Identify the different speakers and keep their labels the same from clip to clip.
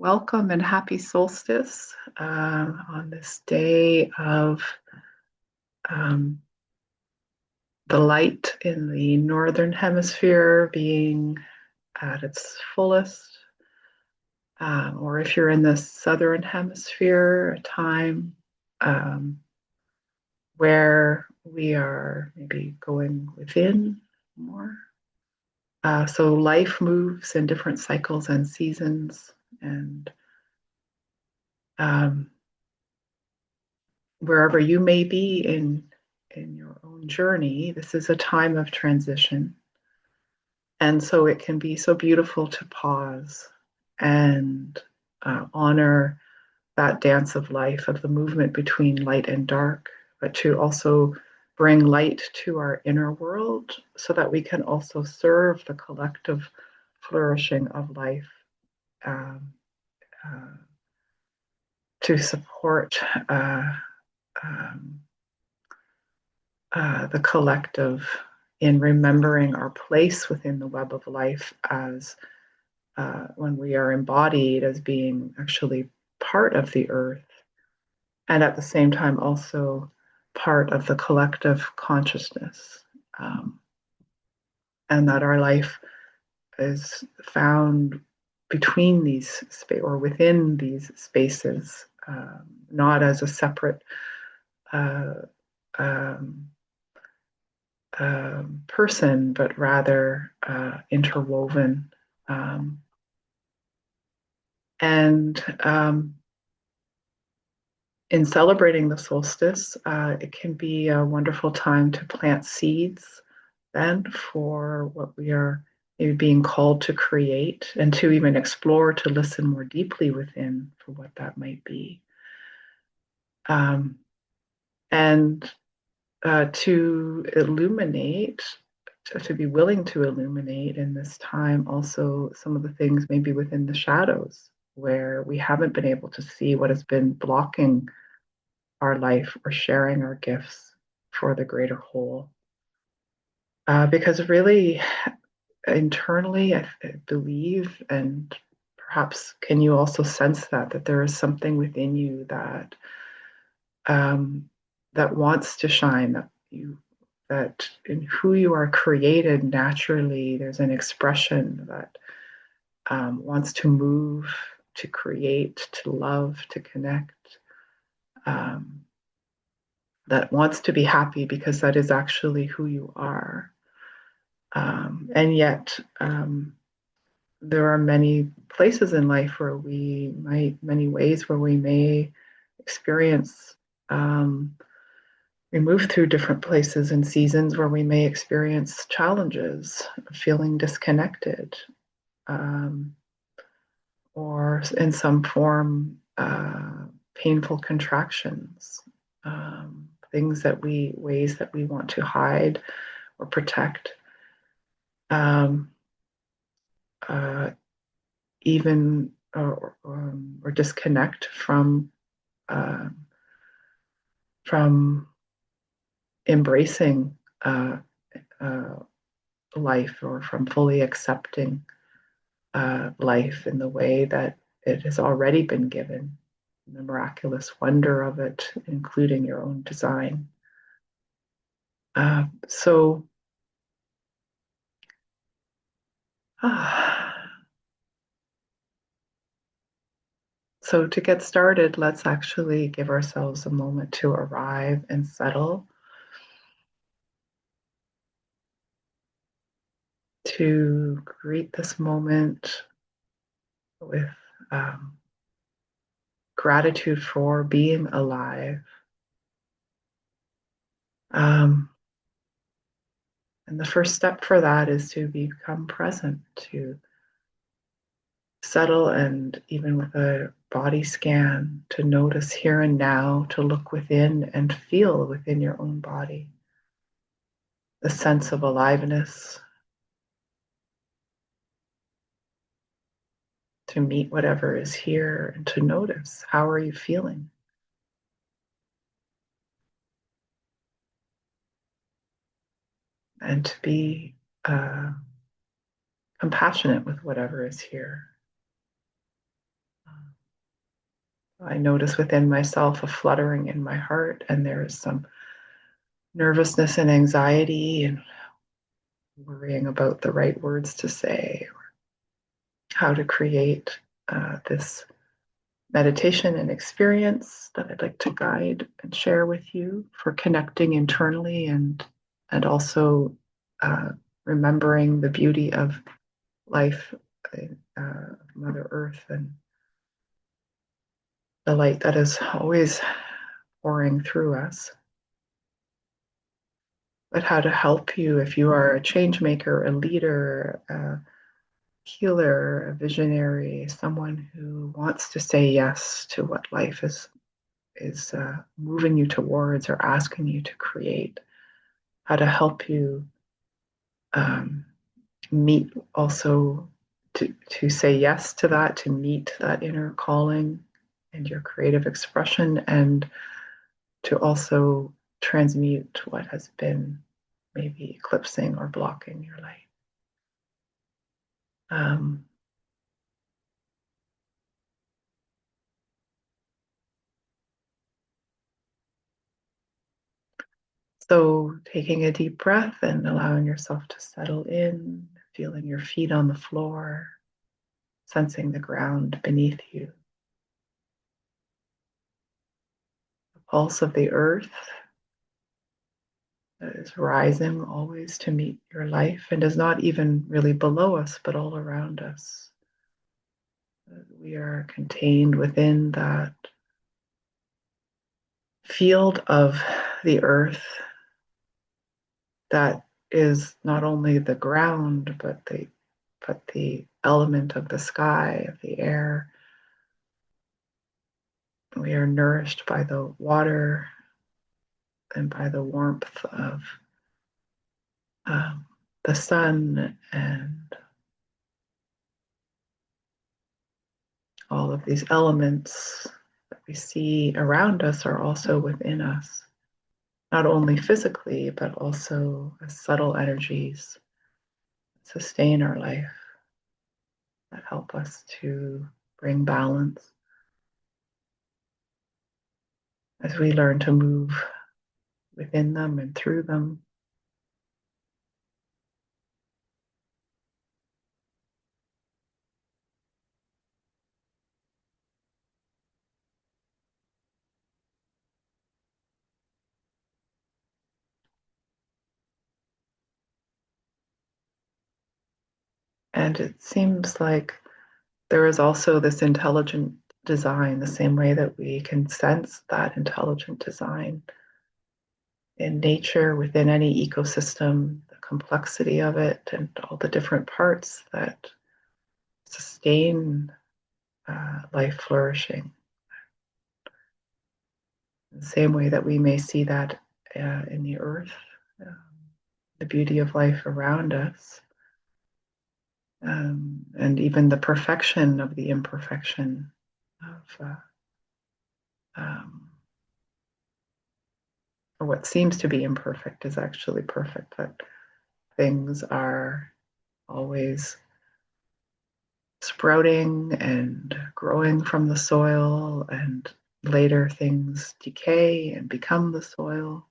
Speaker 1: Welcome and happy solstice on this day of um, the light in the northern hemisphere being at its fullest, or if you're in the southern hemisphere, a time um, where we are maybe going within more. So life moves in different cycles and seasons, and um, wherever you may be in your own journey, this is a time of transition. And so it can be so beautiful to pause and honor that dance of life, of the movement between light and dark, but to also bring light to our inner world so that we can also serve the collective flourishing of life, um, uh, to support uh, um, the collective in remembering our place within the web of life as when we are embodied as being actually part of the earth, and at the same time also part of the collective consciousness, um, and that our life is found between these or within these spaces, not as a separate uh, um, person, but rather interwoven. Um, and in celebrating the solstice, it can be a wonderful time to plant seeds then for what we are maybe being called to create, and to even explore, to listen more deeply within for what that might be. Um, and to illuminate, to be willing to illuminate in this time also some of the things maybe within the shadows where we haven't been able to see what has been blocking our life or sharing our gifts for the greater whole. Because really, internally, I believe, and perhaps can you also sense that there is something within you um, that wants to shine, that in who you are created naturally, there's an expression that wants to move, to create, to love, to connect, um, that wants to be happy because that is actually who you are. And yet, there are many places in life where many ways where we may experience, we move through different places and seasons where we may experience challenges, feeling disconnected, um, or in some form, painful contractions, ways that we want to hide or protect, um, uh, even or disconnect uh, from embracing uh, life, or from fully accepting life in the way that it has already been given, the miraculous wonder of it, including your own design. So, so to get started, let's actually give ourselves a moment to arrive and settle, to greet this moment with um, gratitude for being alive. Um, and the first step for that is to become present, to settle, and even with a body scan, to notice here and now, to look within and feel within your own body the sense of aliveness, to meet whatever is here and to notice how are you feeling, and to be compassionate with whatever is here. I notice within myself a fluttering in my heart, and there is some nervousness and anxiety and worrying about the right words to say, or how to create this meditation and experience that I'd like to guide and share with you for connecting internally and also remembering the beauty of life, Mother Earth, and the light that is always pouring through us. But how to help you if you are a change maker, a leader, a healer, a visionary, someone who wants to say yes to what life is moving you towards or asking you to create. How to help you um, meet also to say yes to that, to meet that inner calling and your creative expression, and to also transmute what has been maybe eclipsing or blocking your light. Um, so taking a deep breath and allowing yourself to settle in, feeling your feet on the floor, sensing the ground beneath you, the pulse of the earth that is rising always to meet your life and is not even really below us, but all around us. We are contained within that field of the earth that is not only the ground, but the element of the sky, of the air. We are nourished by the water and by the warmth of um, the sun, and all of these elements that we see around us are also within us, not only physically, but also as subtle energies that sustain our life, that help us to bring balance as we learn to move within them and through them. And it seems like there is also this intelligent design, the same way that we can sense that intelligent design in nature, within any ecosystem, the complexity of it, and all the different parts that sustain life flourishing. The same way that we may see that in the earth, um, the beauty of life around us, and even the perfection of the imperfection of um, or what seems to be imperfect is actually perfect. That things are always sprouting and growing from the soil, and later things decay and become the soil.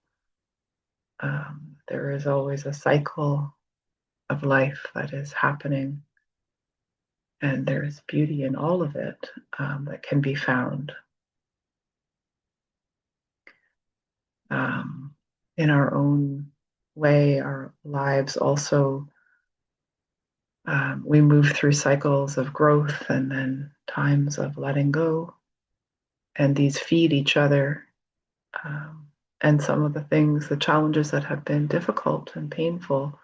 Speaker 1: There is always a cycle of life that is happening, and there is beauty in all of it that can be found um, in our own way. Our lives also, we move through cycles of growth and then times of letting go, and these feed each other. Um, and some of the things, the challenges that have been difficult and painful,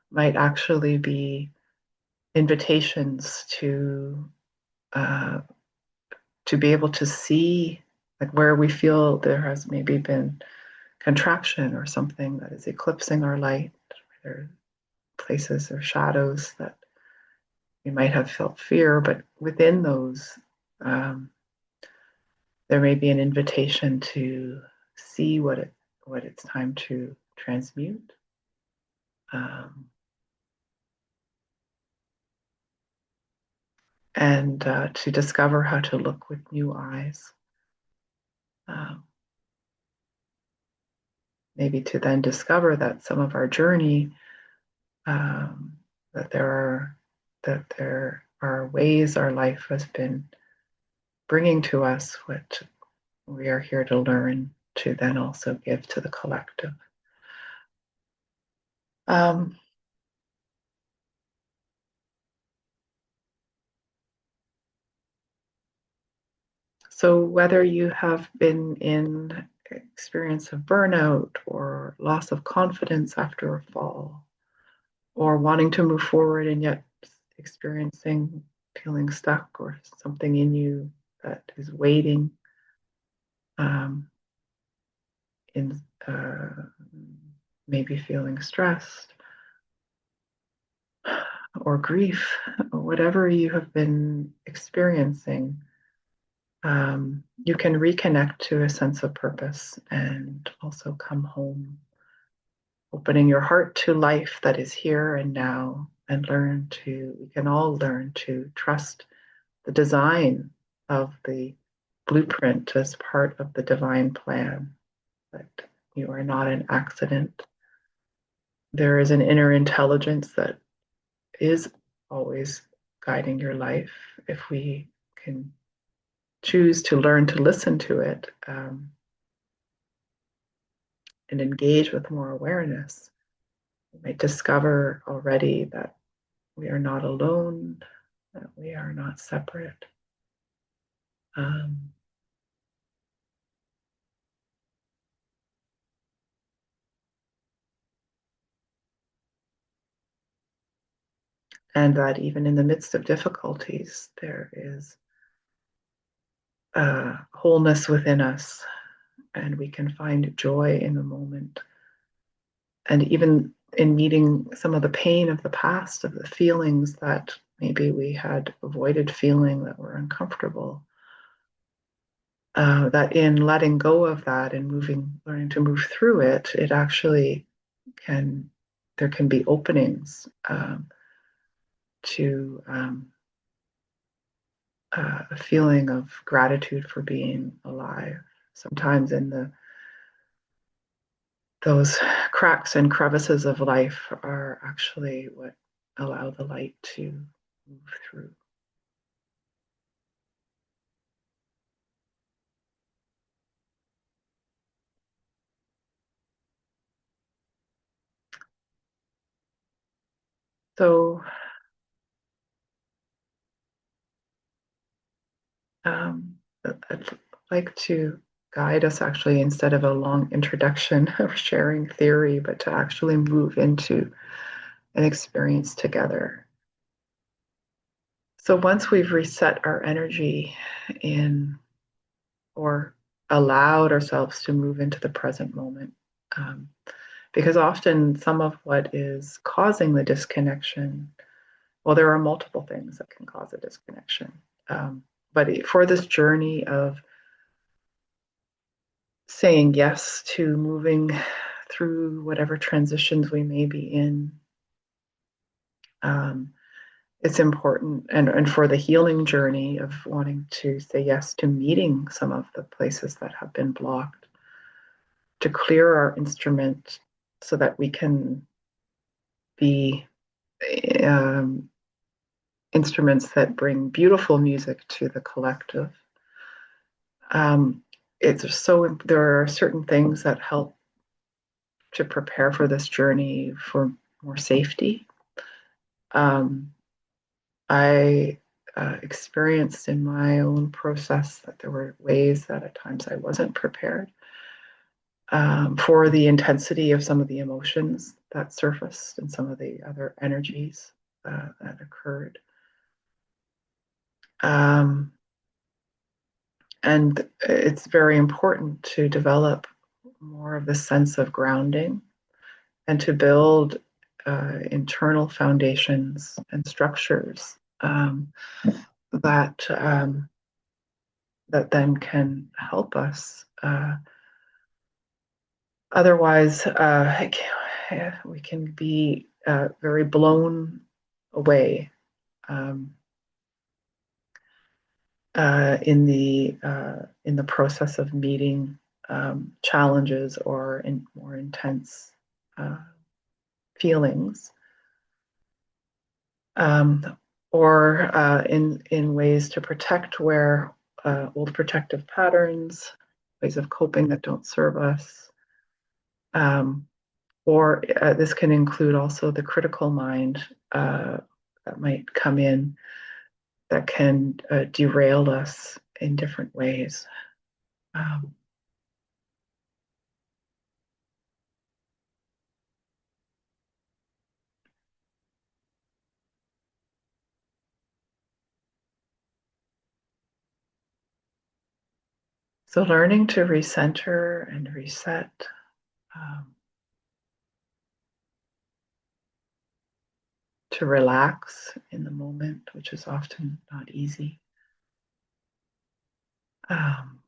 Speaker 1: might actually be invitations uh, to be able to see, like, where we feel there has maybe been contraction or something that is eclipsing our light. There are places or shadows that we might have felt fear, but within those, um, there may be an invitation to see what it's time to transmute, um, and to discover how to look with new eyes. Um, Maybe to then discover that some of our journey, um, that there are ways our life has been bringing to us what we are here to learn to then also give to the collective. Um, so whether you have been in experience of burnout or loss of confidence after a fall, or wanting to move forward and yet experiencing feeling stuck or something in you that is waiting, um, in maybe feeling stressed or grief, or whatever you have been experiencing, you can reconnect to a sense of purpose and also come home, opening your heart to life that is here and now, and we can all learn to trust the design of the blueprint as part of the divine plan, that you are not an accident. There is an inner intelligence that is always guiding your life if we can choose to learn to listen to it, and engage with more awareness. We might discover already that we are not alone, that we are not separate. Um, and that even in the midst of difficulties, there is wholeness within us, and we can find joy in the moment. And even in meeting some of the pain of the past, of the feelings that maybe we had avoided feeling that were uncomfortable, that in letting go of that and learning to move through it, it actually can, there can be openings, to a feeling of gratitude for being alive. Sometimes in those cracks and crevices of life are actually what allow the light to move through. So um, I'd like to guide us actually, instead of a long introduction or sharing theory, but to actually move into an experience together. So once we've reset our energy in, or allowed ourselves to move into the present moment, um, because often some of what is causing the disconnection, well, there are multiple things that can cause a disconnection. Um, but for this journey of saying yes to moving through whatever transitions we may be in, um, it's important, and for the healing journey of wanting to say yes to meeting some of the places that have been blocked, to clear our instrument so that we can be, um, instruments that bring beautiful music to the collective. Um, it's so there are certain things that help to prepare for this journey for more safety. Um, I experienced in my own process that there were ways that at times I wasn't prepared, for the intensity of some of the emotions that surfaced and some of the other energies that occurred. Um, and it's very important to develop more of the sense of grounding and to build internal foundations and structures, that that then can help us. Otherwise, we can be very blown away. Um, in the process of meeting challenges or in more intense uh, feelings, um, or in ways to protect where old protective patterns, ways of coping that don't serve us, um, or this can include also the critical mind that might come in that can derail us in different ways. Um, so learning to recenter and reset, um, to relax in the moment, which is often not easy. Um,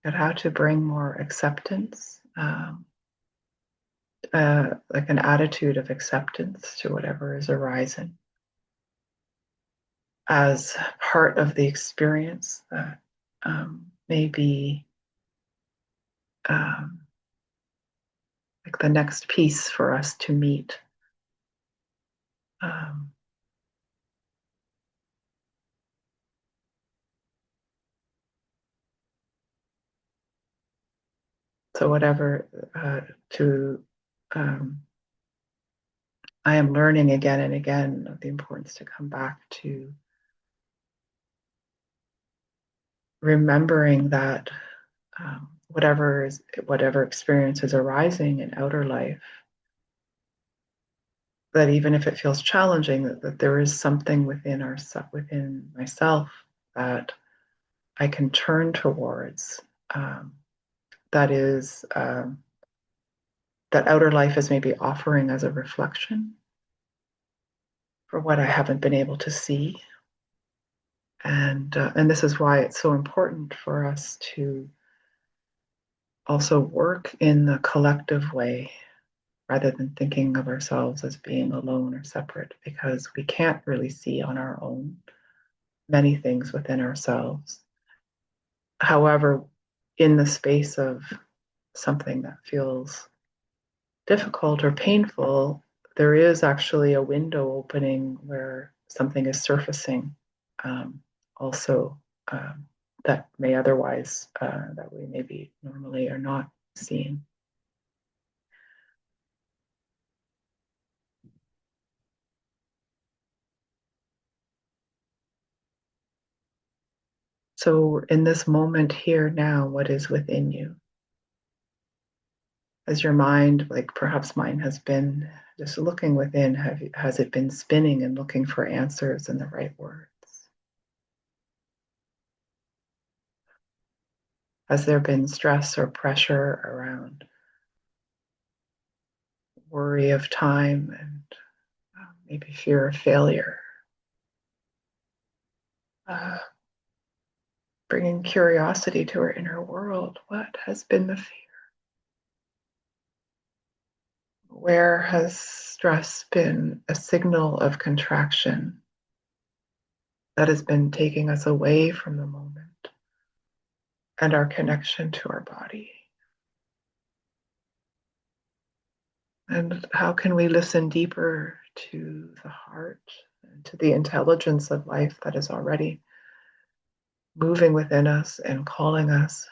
Speaker 1: but how to bring more acceptance, like an attitude of acceptance to whatever is arising as part of the experience that may be um, like the next piece for us to meet. Um, so whatever to um, I am learning again and again of the importance to come back to remembering that whatever experience is arising in outer life, that even if it feels challenging, that there is something within myself that I can turn towards. Um, that is that outer life is maybe offering as a reflection for what I haven't been able to see, and this is why it's so important for us to also work in the collective way rather than thinking of ourselves as being alone or separate, because we can't really see on our own many things within ourselves. However, in the space of something that feels difficult or painful, there is actually a window opening where something is surfacing, also um, that may otherwise, that we maybe normally are not seeing. So, in this moment here now, what is within you? Has your mind, like perhaps mine has been, just looking within, has it been spinning and looking for answers and the right words? Has there been stress or pressure around worry of time and maybe fear of failure? Uh, Bringing curiosity to our inner world. What has been the fear? Where has stress been a signal of contraction that has been taking us away from the moment and our connection to our body? And how can we listen deeper to the heart and to the intelligence of life that is already moving within us and calling us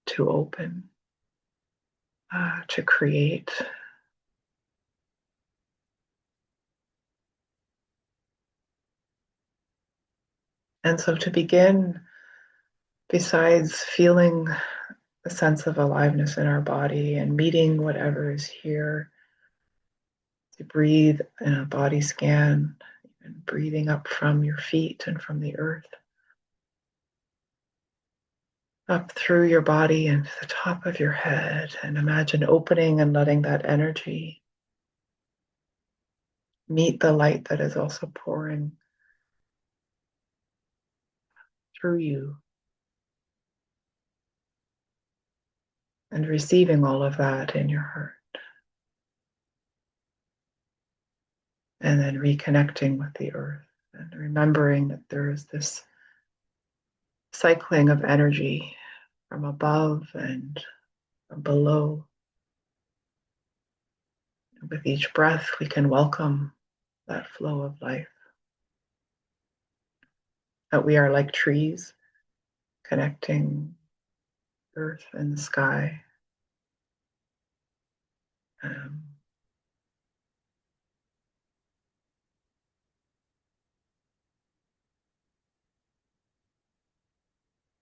Speaker 1: to open, to create? And so to begin, besides feeling a sense of aliveness in our body and meeting whatever is here, to breathe in a body scan, and breathing up from your feet and from the earth, up through your body and to the top of your head, and imagine opening and letting that energy meet the light that is also pouring through you, and receiving all of that in your heart. And then reconnecting with the earth and remembering that there is this cycling of energy from above and from below. With each breath, we can welcome that flow of life. That we are like trees connecting earth and the sky. Um,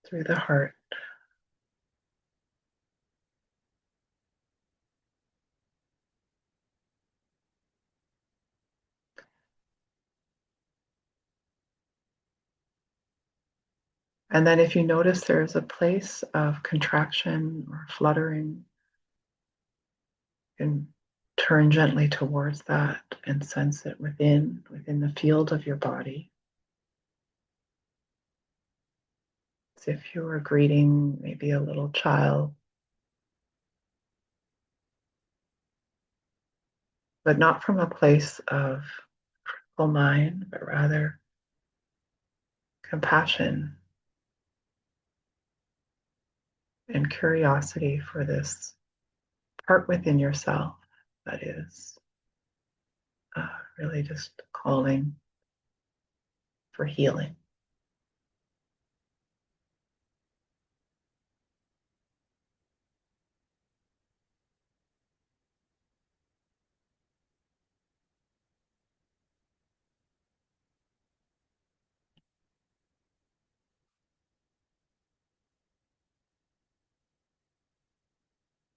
Speaker 1: Through the heart. And then if you notice there's a place of contraction or fluttering, you can turn gently towards that and sense it within the field of your body. As if you were greeting maybe a little child, but not from a place of critical mind, but rather compassion and curiosity for this part within yourself that is really just calling for healing.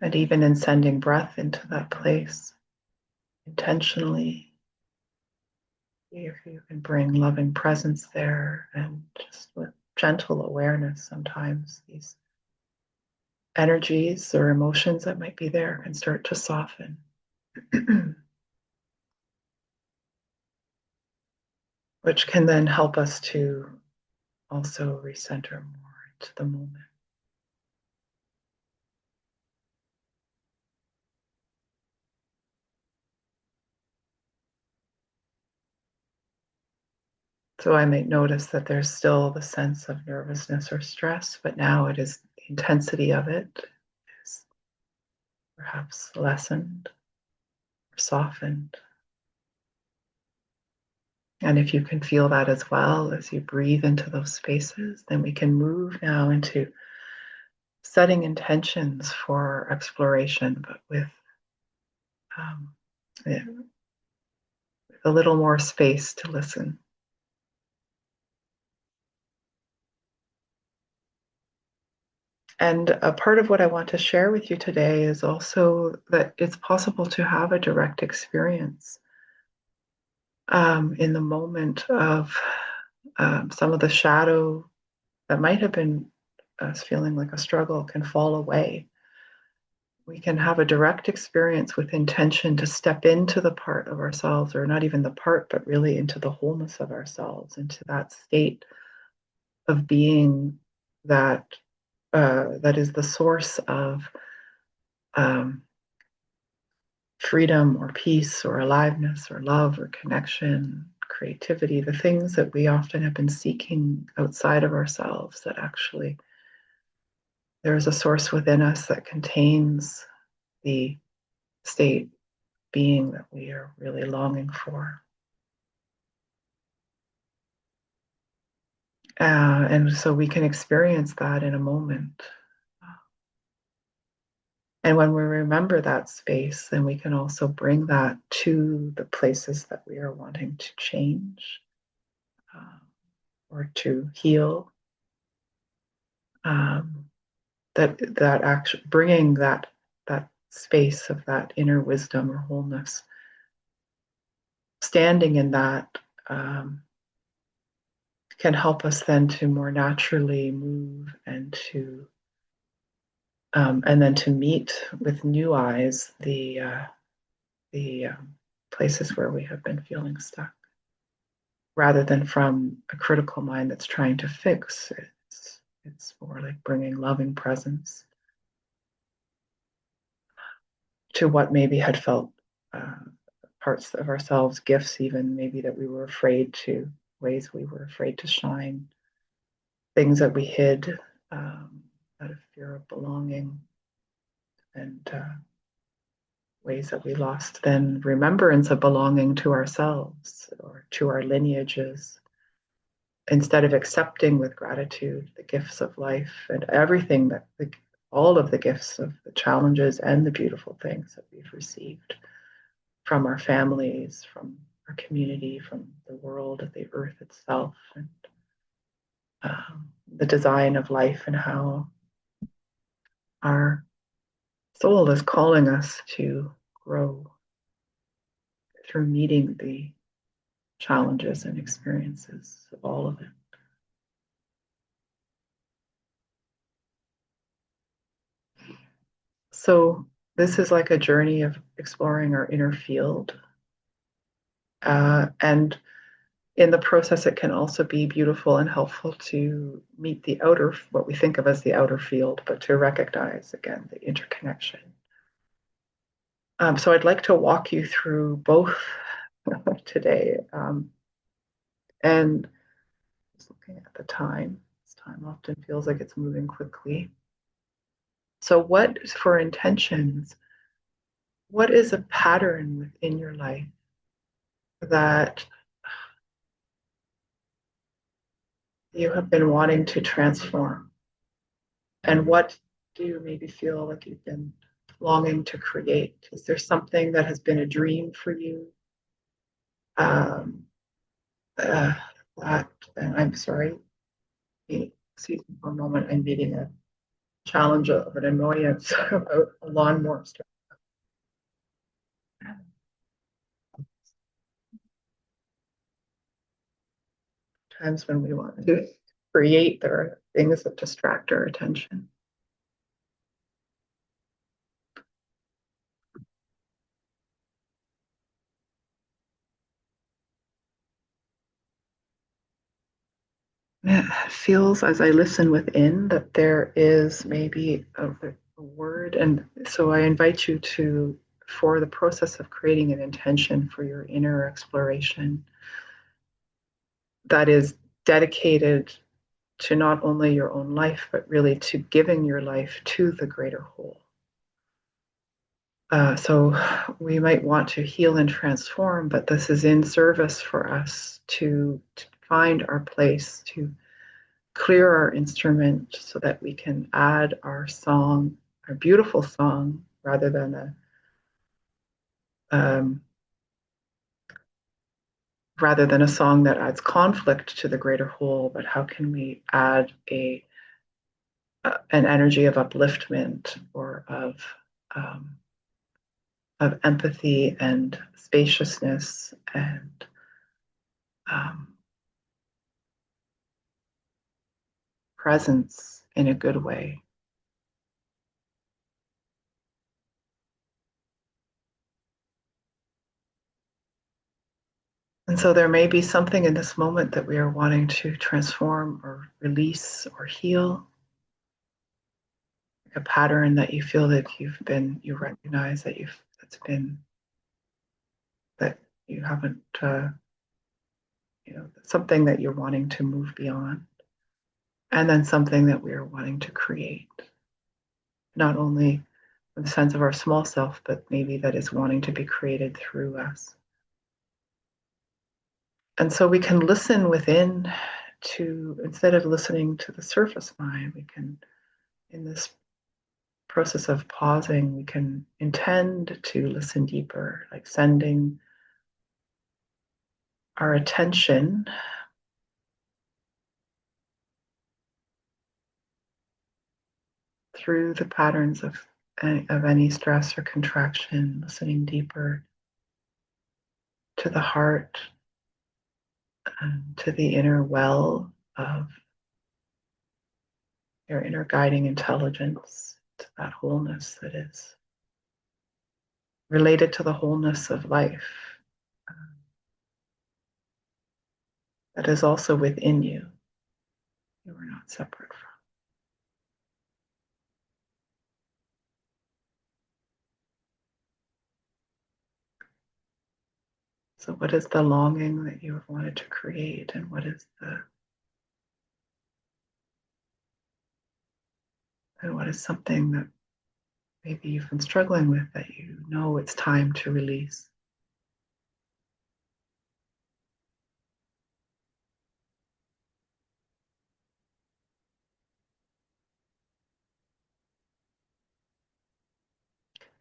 Speaker 1: And even in sending breath into that place intentionally, if you can bring loving presence there and just with gentle awareness, sometimes these energies or emotions that might be there can start to soften. Which can then help us to also recenter more into the moment. So I might notice that there's still the sense of nervousness or stress, but now it is the intensity of it is perhaps lessened or softened. And if you can feel that as well as you breathe into those spaces, then we can move now into setting intentions for exploration, but with um, a little more space to listen. And a part of what I want to share with you today is also that it's possible to have a direct experience in the moment of some of the shadow that might have been us feeling like a struggle can fall away. We can have a direct experience with intention to step into the part of ourselves, or not even the part, but really into the wholeness of ourselves, into that state of being that that is the source of um, freedom or peace or aliveness or love or connection, creativity, the things that we often have been seeking outside of ourselves, that actually there is a source within us that contains the state being that we are really longing for. And so we can experience that in a moment. And when we remember that space, then we can also bring that to the places that we are wanting to change or to heal. That actually bringing that space of that inner wisdom or wholeness, standing in that can help us then to more naturally move and then to meet with new eyes the places where we have been feeling stuck. rather than from a critical mind that's trying to fix. It's more like bringing loving presence to what maybe had felt uh, parts of ourselves, gifts even maybe that we were afraid to, ways we were afraid to shine, things that we hid out of fear of belonging, and ways that we lost then remembrance of belonging to ourselves or to our lineages, instead of accepting with gratitude the gifts of life and everything that all of the gifts of the challenges and the beautiful things that we've received from our families, from our community, from the world, of the earth itself, and the design of life, and how our soul is calling us to grow through meeting the challenges and experiences of all of it. So, this is like a journey of exploring our inner field. And in the process, it can also be beautiful and helpful to meet the outer, what we think of as the outer field, but to recognize again the interconnection. So I'd like to walk you through both today. And just looking at the time, this time often feels like it's moving quickly. So, what for intentions? What is a pattern within your life that you have been wanting to transform? And what do you maybe feel like you've been longing to create? Is there something that has been a dream for you? Um, uh, that, and I'm sorry, excuse me for a moment, I'm meeting a challenge of an annoyance about a lawnmower. Times when we want to create, there are things that distract our attention. It feels as I listen within that there is maybe a word. And so I invite you to, for the process of creating an intention for your inner exploration that is dedicated to not only your own life, but really to giving your life to the greater whole. So we might want to heal and transform, but this is in service for us to find our place, to clear our instrument so that we can add our song, our beautiful song, rather than um, a song that adds conflict to the greater whole. But how can we add an energy of upliftment or of empathy and spaciousness and um, presence in a good way. And so there may be something in this moment that we are wanting to transform or release or heal, a pattern that you feel that you recognize that that's been, that you haven't, something that you're wanting to move beyond. And then something that we are wanting to create, not only in the sense of our small self, but maybe that is wanting to be created through us. And so we can listen within to, instead of listening to the surface mind, we can, in this process of pausing, we can intend to listen deeper, like sending our attention through the patterns of any stress or contraction, listening deeper to the heart and to the inner well of your inner guiding intelligence, to that wholeness that is related to the wholeness of life. that is also within you. You are not separate from. So, what is the longing that you have wanted to create, and what is something that maybe you've been struggling with that you know it's time to release?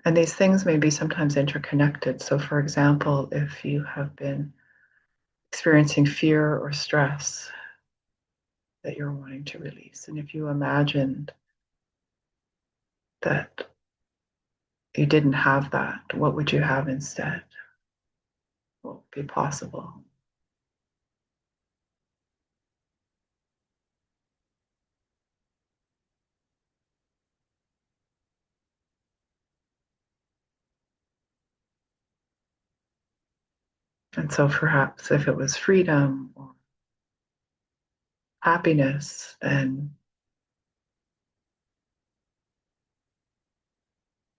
Speaker 1: And these things may be sometimes interconnected. So, for example, if you have been experiencing fear or stress that you're wanting to release, and if you imagined that you didn't have that, what would you have instead? What would be possible? And so perhaps if it was freedom or happiness, then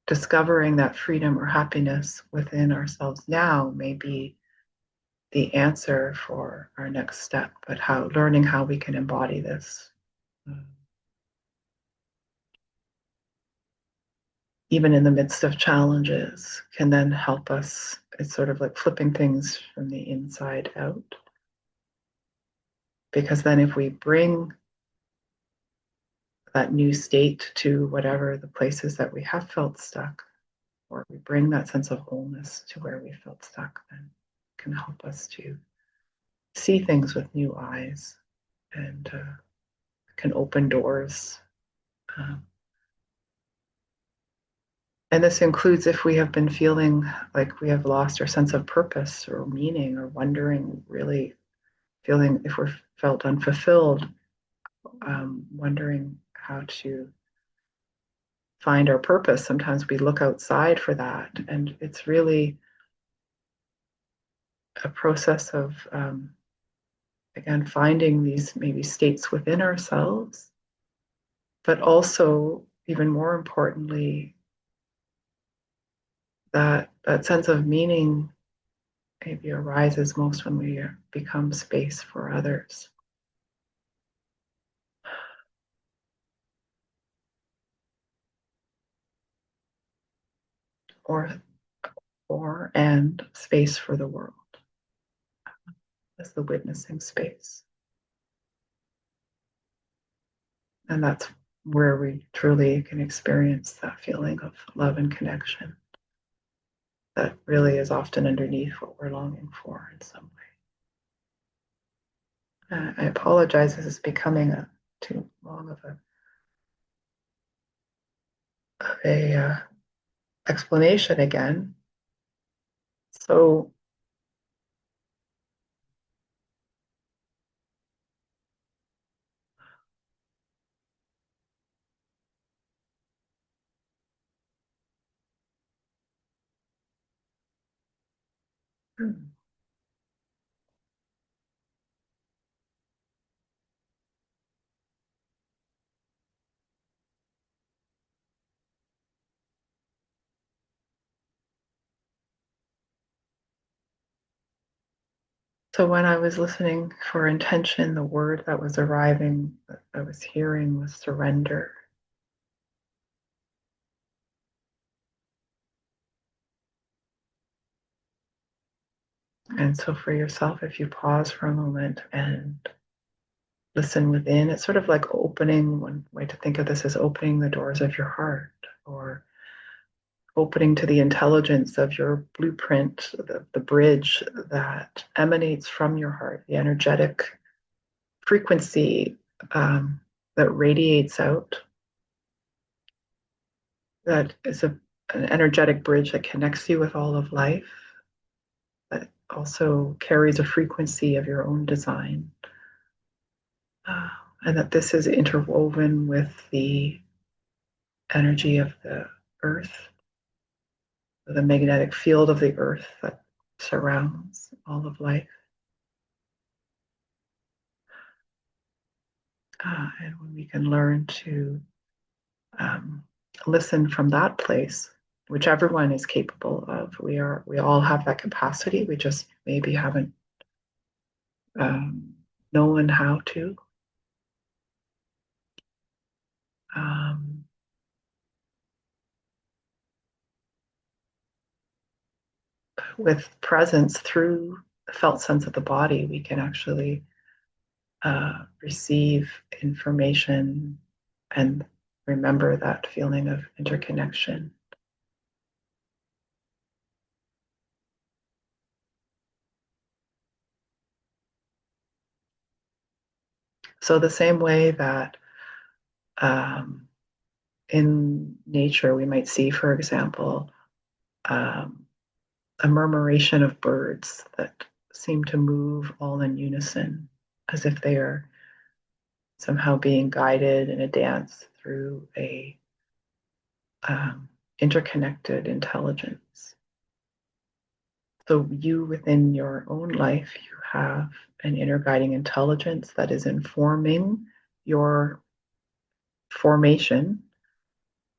Speaker 1: discovering that freedom or happiness within ourselves now may be the answer for our next step, but learning how we can embody this. Even in the midst of challenges, can then help us. It's sort of like flipping things from the inside out. Because then, if we bring that new state to whatever the places that we have felt stuck, or we bring that sense of wholeness to where we felt stuck, then it can help us to see things with new eyes and can open doors. Um, and this includes if we have been feeling like we have lost our sense of purpose or meaning, or wondering, really feeling if we're felt unfulfilled, wondering how to find our purpose. Sometimes we look outside for that, and it's really a process of, again, finding these maybe states within ourselves, but also, even more importantly, that sense of meaning maybe arises most when we become space for others. Or and space for the world as the witnessing space. And that's where we truly can experience that feeling of love and connection that really is often underneath what we're longing for in some way. I apologize, this is becoming too long of a explanation again. So, so when I was listening for intention, the word that was arriving, that I was hearing, was surrender. And so for yourself, if you pause for a moment and listen within, it's sort of like opening. One way to think of this is opening the doors of your heart, or opening to the intelligence of your blueprint, the bridge that emanates from your heart, the energetic frequency that radiates out, that is an energetic bridge that connects you with all of life, that also carries a frequency of your own design. And that this is interwoven with the energy of the earth, the magnetic field of the earth that surrounds all of life. And when we can learn to um, listen from that place, which everyone is capable of, we all have that capacity. We just maybe haven't um, known how to. Um, with presence through the felt sense of the body, we can actually receive information and remember that feeling of interconnection. So, the same way that um, in nature we might see, for example, um, a murmuration of birds that seem to move all in unison, as if they are somehow being guided in a dance through a interconnected intelligence. So, you within your own life, you have an inner guiding intelligence that is informing your formation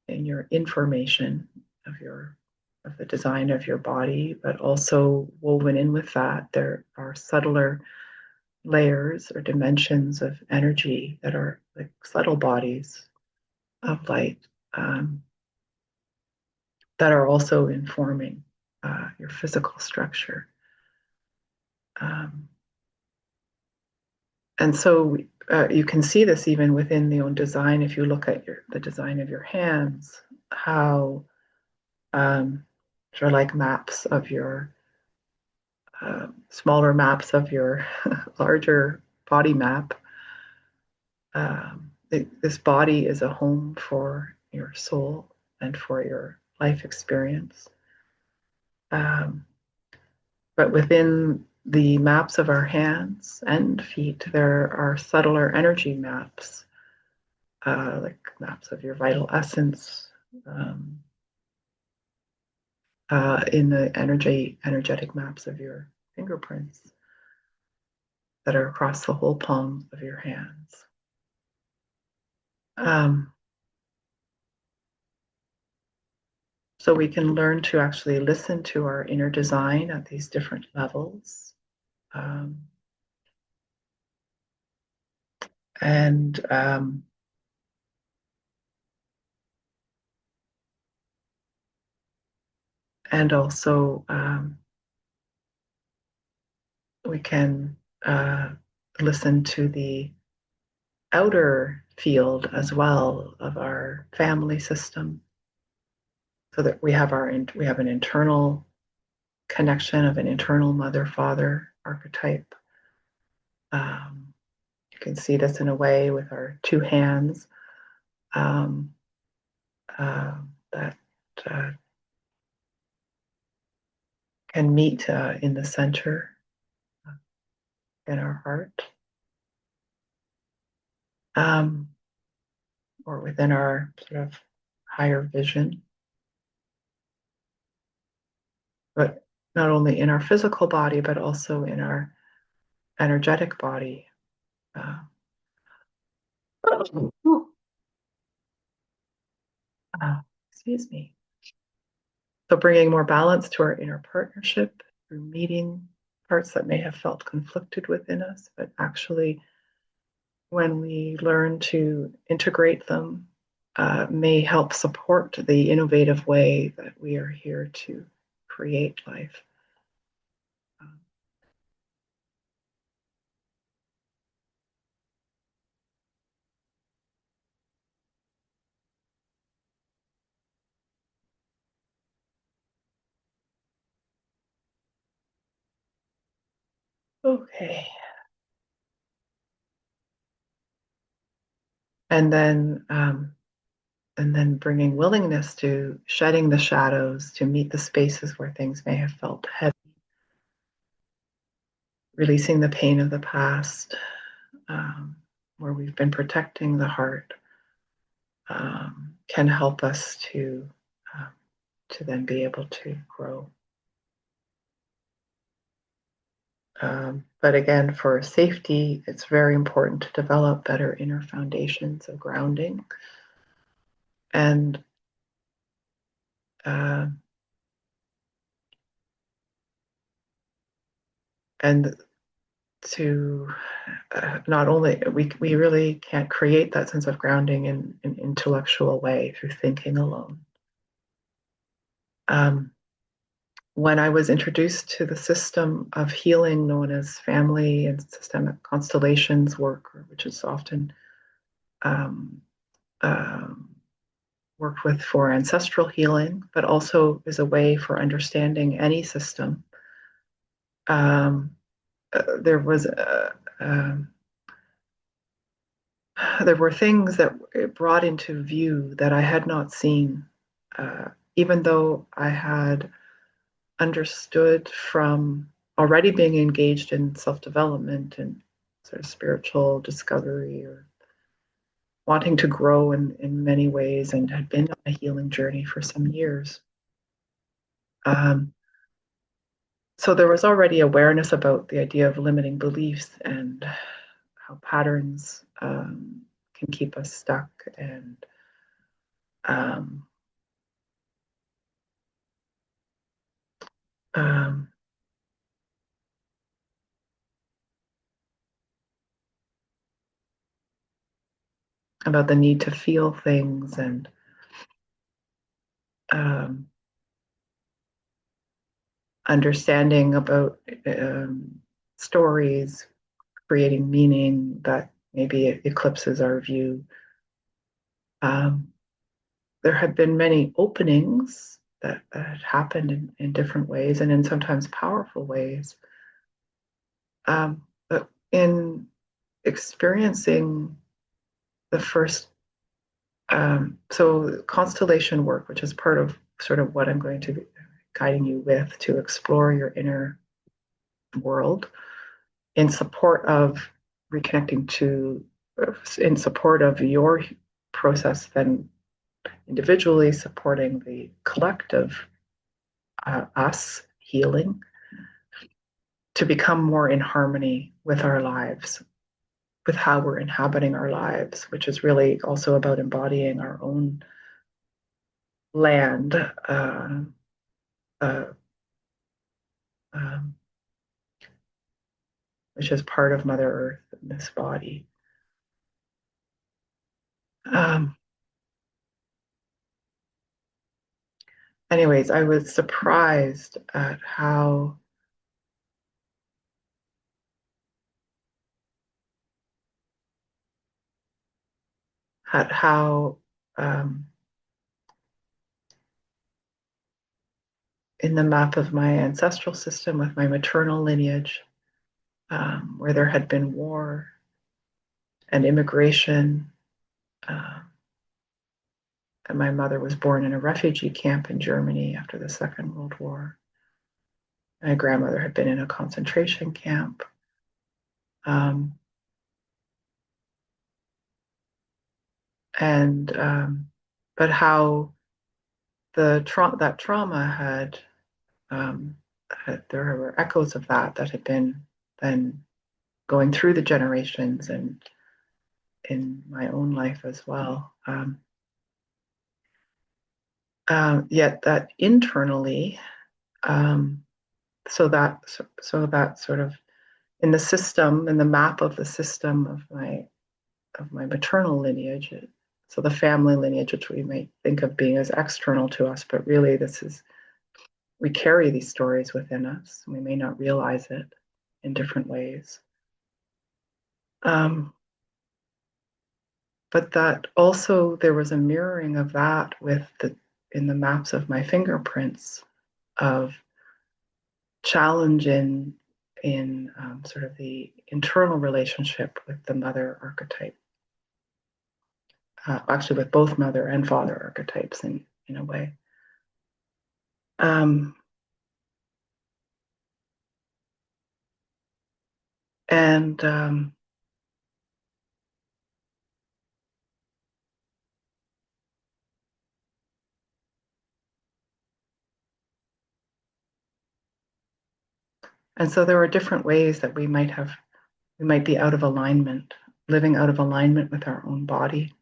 Speaker 1: and your information of the design of your body, but also woven in with that, there are subtler layers or dimensions of energy that are like subtle bodies of light um, that are also informing your physical structure. Um, and so you can see this even within the own design. If you look at the design of your hands, how they're like maps of your smaller maps of your larger body map. This body is a home for your soul and for your life experience. Um, but within the maps of our hands and feet, there are subtler energy maps, like maps of your vital essence, um, in the energetic maps of your fingerprints that are across the whole palm of your hands. Um, so we can learn to actually listen to our inner design at these different levels. Um, and and also we can listen to the outer field as well of our family system, so that we have an internal connection of an internal mother father archetype. You can see this in a way with our two hands, um, that uh, can meet in the center in our heart, um, or within our sort of higher vision, but not only in our physical body, but also in our energetic body. Uh, Excuse me. So, bringing more balance to our inner partnership through meeting parts that may have felt conflicted within us, but actually, when we learn to integrate them, may help support the innovative way that we are here to create life. Um, okay. And then, bringing willingness to shedding the shadows to meet the spaces where things may have felt heavy, releasing the pain of the past, where we've been protecting the heart, can help us um, to then be able to grow. But again, for safety, it's very important to develop better inner foundations of grounding and uh, and to not only we really can't create that sense of grounding in an intellectual way through thinking alone. Um, when I was introduced to the system of healing known as family and systemic constellations work, which is often um, um, worked with for ancestral healing, but also is a way for understanding any system. Um, there was there were things that it brought into view that I had not seen, even though I had understood from already being engaged in self development and sort of spiritual discovery or wanting to grow in many ways and had been on a healing journey for some years. Um, so there was already awareness about the idea of limiting beliefs and how patterns can keep us stuck and um, um, about the need to feel things and um, understanding about stories, creating meaning that maybe eclipses our view. Um, there had been many openings that had happened in different ways and in sometimes powerful ways. But in experiencing the first, so constellation work, which is part of sort of what I'm going to be guiding you with to explore your inner world in support of reconnecting to, in support of your process, then individually supporting the collective us healing to become more in harmony with our lives, with how we're inhabiting our lives, which is really also about embodying our own land, uh, um, which is part of Mother Earth in this body. Um, anyways, I was surprised at how um, in the map of my ancestral system with my maternal lineage, where there had been war and immigration, uh, and my mother was born in a refugee camp in Germany after the Second World War. My grandmother had been in a concentration camp. Um, and but how that trauma there were echoes of that had been then going through the generations and in my own life as well. Yet that internally, um, so that sort of in the system, in the map of the system of my maternal lineage. So the family lineage, which we may think of being as external to us, but really this is, we carry these stories within us. We may not realize it in different ways. Um, but that also there was a mirroring of that in the maps of my fingerprints of challenge in sort of the internal relationship with the mother archetype, actually with both mother and father archetypes in a way. Um, and And so there are different ways that we might be out of alignment, living out of alignment with our own body,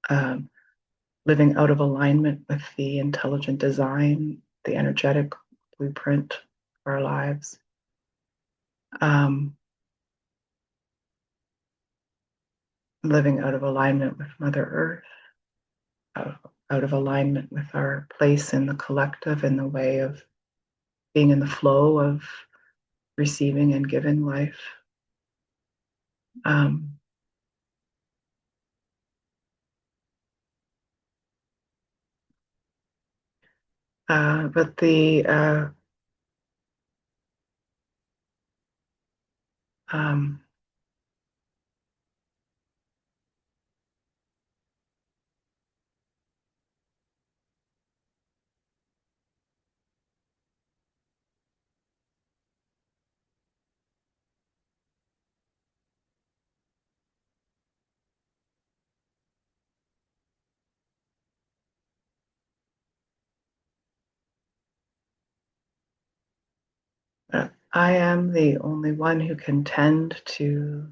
Speaker 1: um, living out of alignment with the intelligent design, the energetic blueprint of our lives. Um, Living out of alignment with Mother Earth, out of alignment with our place in the collective, in the way of being in the flow of receiving and giving life. Um, but the um, I am the only one who can tend to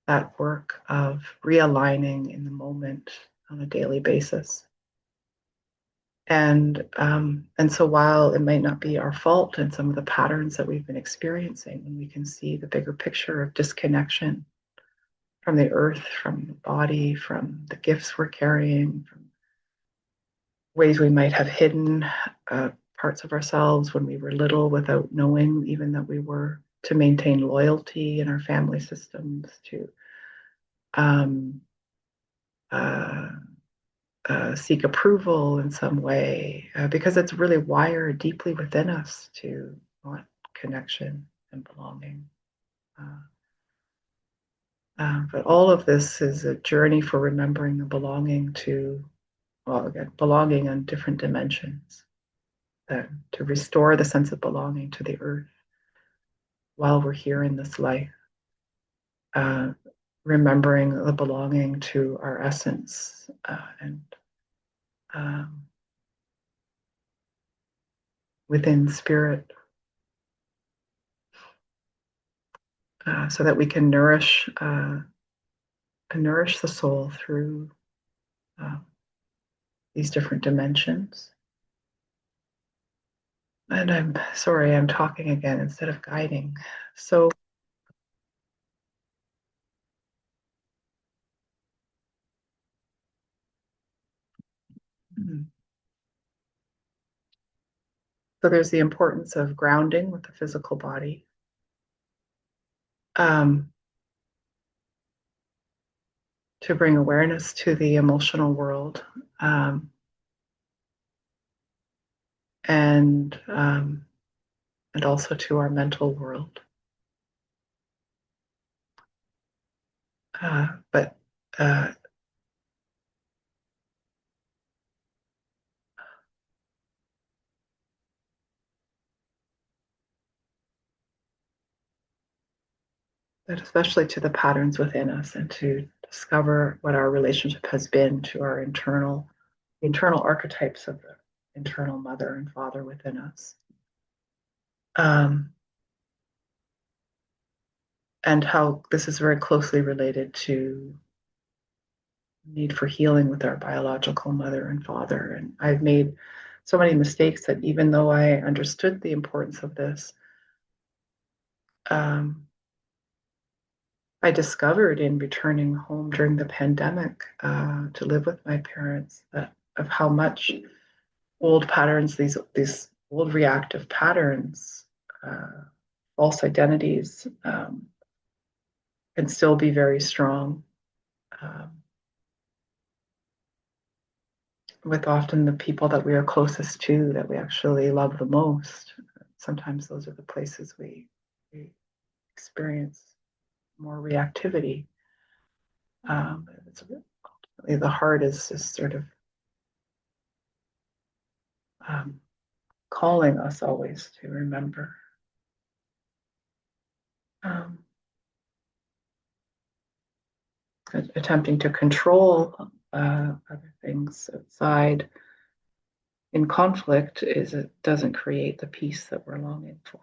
Speaker 1: that work of realigning in the moment on a daily basis. And so while it might not be our fault in some of the patterns that we've been experiencing, when we can see the bigger picture of disconnection from the earth, from the body, from the gifts we're carrying, from ways we might have hidden parts of ourselves when we were little without knowing even that we were, to maintain loyalty in our family systems, to um, uh, seek approval in some way, because it's really wired deeply within us to want connection and belonging. Uh, but all of this is a journey for remembering the belonging to, well, again, belonging on different dimensions, to restore the sense of belonging to the earth while we're here in this life, uh, remembering the belonging to our essence, and um, within spirit, so that we can nourish the soul through uh, these different dimensions. And I'm sorry, I'm talking again instead of guiding. So, so there's the importance of grounding with the physical body, um, to bring awareness to the emotional world, um, and um, and also to our mental world. But but especially to the patterns within us, and to discover what our relationship has been to our internal archetypes of the internal mother and father within us. Um, and how this is very closely related to need for healing with our biological mother and father. And I've made so many mistakes that even though I understood the importance of this, um, I discovered in returning home during the pandemic, to live with my parents, that of how much old patterns, these old reactive patterns, uh, false identities, can still be very strong, um, with often the people that we are closest to, that we actually love the most. Sometimes those are the places we experience more reactivity. It's the heart is just sort of um, calling us always to remember. Um, Attempting to control other things outside in conflict, is it doesn't create the peace that we're longing for.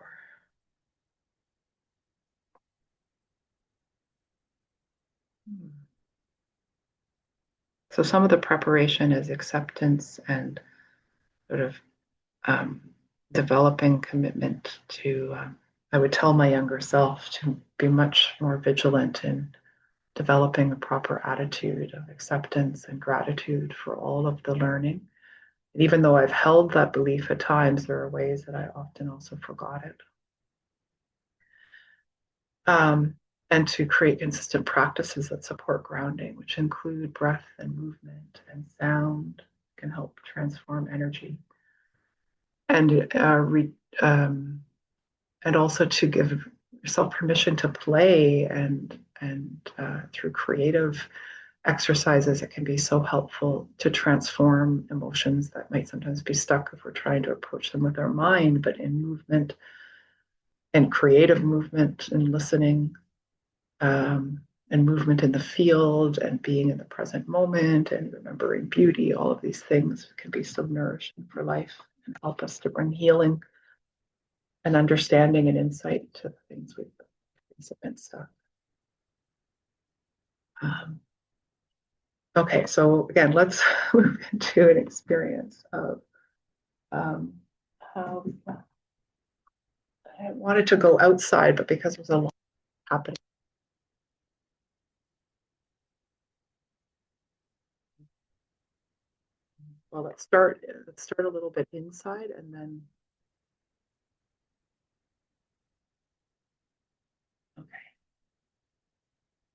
Speaker 1: Hmm. So some of the preparation is acceptance and sort of um, developing commitment to. I would tell my younger self to be much more vigilant in developing a proper attitude of acceptance and gratitude for all of the learning. And even though I've held that belief at times, there are ways that I often also forgot it. Um, and to create consistent practices that support grounding, which include breath and movement and sound, can help transform energy. And um, and also to give yourself permission to play and through creative exercises, it can be so helpful to transform emotions that might sometimes be stuck if we're trying to approach them with our mind, but in movement and creative movement and listening, um, and movement in the field and being in the present moment and remembering beauty, all of these things can be so nourishing for life and help us to bring healing and understanding and insight to the things we've experienced. Um, okay, so again, let's move into an experience of um, how I wanted to go outside, but because there's a lot happening, well, let's start a little bit inside, and then okay.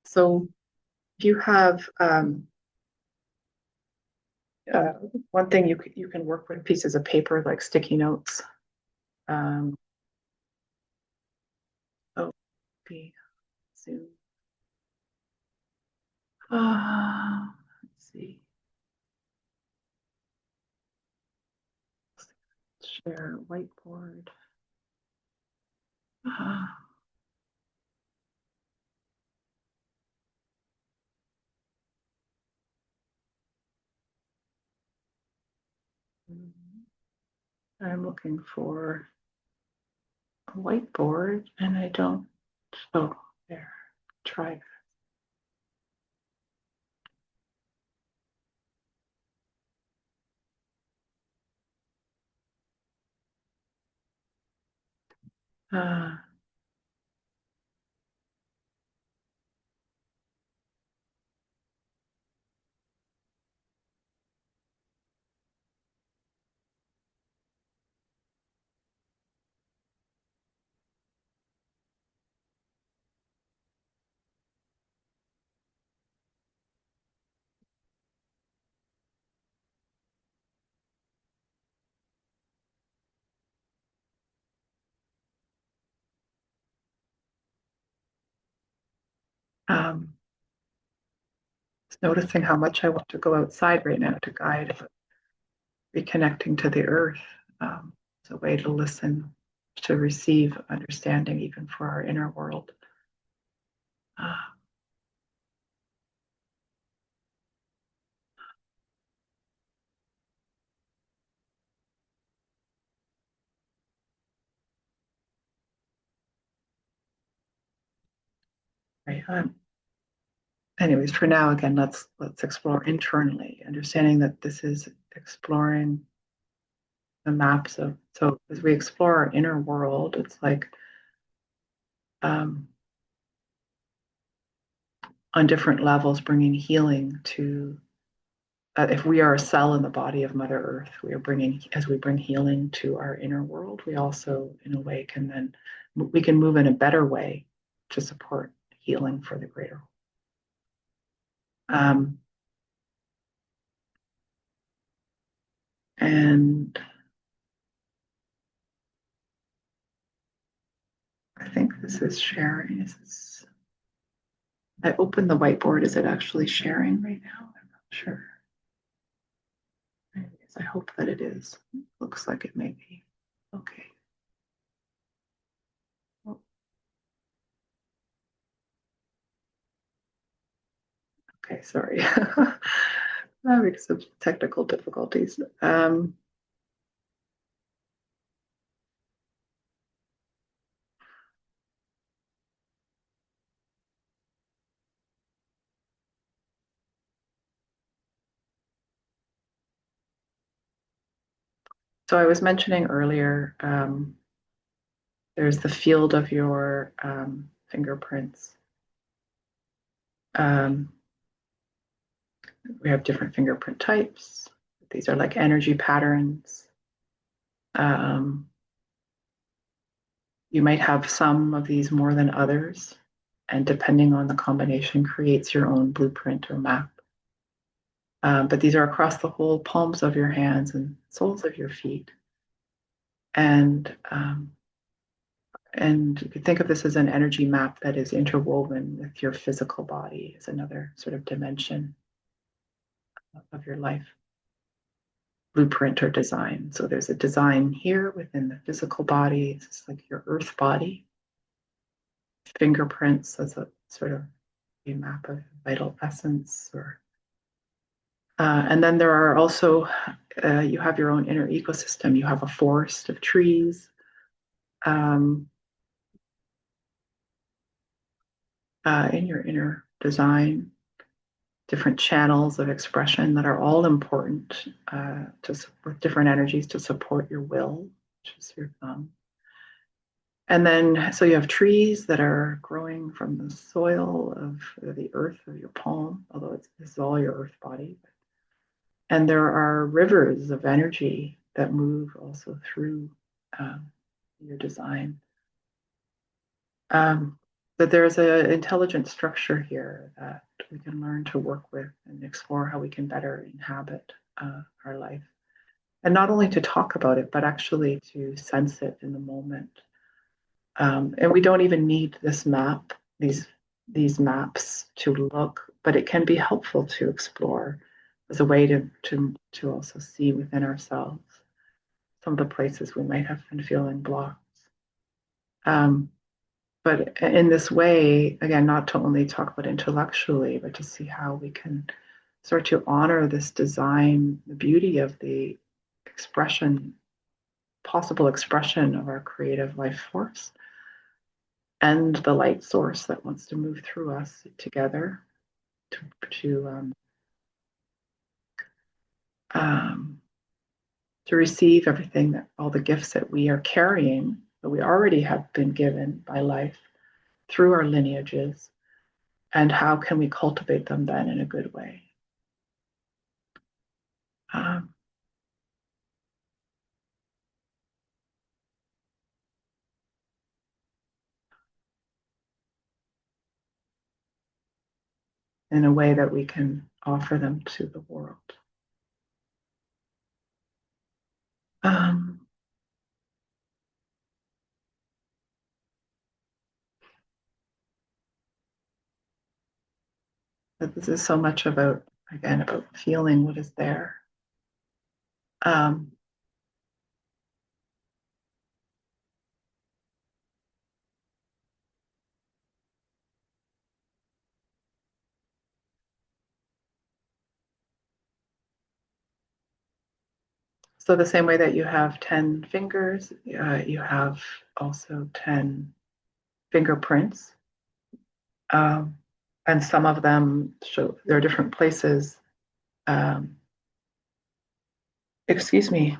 Speaker 1: So if you have uh, one thing you can work with pieces of paper like sticky notes. Um, oh, be soon. Let's see. Share whiteboard. Uh, I'm looking for a whiteboard and I don't. Oh, there. Try. Uh, um, Noticing how much I want to go outside right now to guide reconnecting to the earth. It's a way to listen, to receive understanding, even for our inner world. Uh, right. Anyways, for now, again, let's explore internally, understanding that this is exploring the maps of. So as we explore our inner world, it's like um, on different levels, bringing healing to. If we are a cell in the body of Mother Earth, we are bringing as we bring healing to our inner world. We also, in a way, can then we can move in a better way to support healing for the greater. Um, and I think this is sharing. Is this? I opened the whiteboard. Is it actually sharing right now? I'm not sure. Anyways, I hope that it is. Looks like it may be. Okay. Well, okay, sorry. Having some technical difficulties. So I was mentioning earlier, there's the field of your fingerprints. Um, we have different fingerprint types. These are like energy patterns. Um, you might have some of these more than others, and depending on the combination, creates your own blueprint or map. But these are across the whole palms of your hands and soles of your feet. And you could think of this as an energy map that is interwoven with your physical body as another sort of dimension of your life, blueprint or design. So there's a design here within the physical body. It's like your earth body, fingerprints as a sort of a map of vital essence. And then there are also, you have your own inner ecosystem. You have a forest of trees. Um, in your inner design, different channels of expression that are all important with different energies to support your will, which is your thumb. And then, so you have trees that are growing from the soil of the earth of your palm, although this is all your earth body. And there are rivers of energy that move also through your design. But there's an intelligent structure here that we can learn to work with and explore how we can better inhabit our life. And not only to talk about it, but actually to sense it in the moment. And we don't even need this map, these maps to look, but it can be helpful to explore as a way to also see within ourselves some of the places we might have been feeling blocked. But in this way, again, not to only talk about intellectually, but to see how we can start to honor this design, the beauty of the expression, possible expression of our creative life force, and the light source that wants to move through us together to um, to receive everything that all the gifts that we are carrying, that we already have been given by life through our lineages, and how can we cultivate them then in a good way. Um, in a way that we can offer them to the world. Um, but this is so much about, again, about feeling what is there. Um, so the same way that you have 10 fingers, you have also 10 fingerprints. Um, and some of them show there are different places, um, excuse me,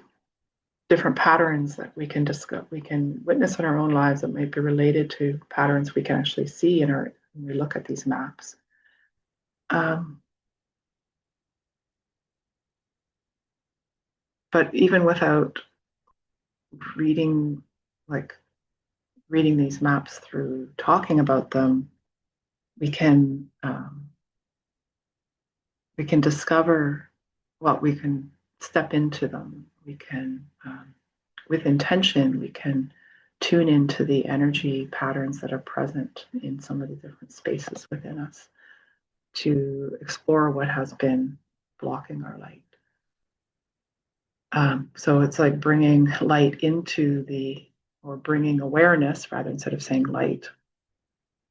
Speaker 1: different patterns that we can discuss, we can witness in our own lives that might be related to patterns we can actually see in our when we look at these maps. Um, but even without reading, like reading these maps through talking about them, we can discover what we can step into them. We can, with intention, we can tune into the energy patterns that are present in some of the different spaces within us to explore what has been blocking our light. So it's like bringing light into or bringing awareness rather instead of saying light.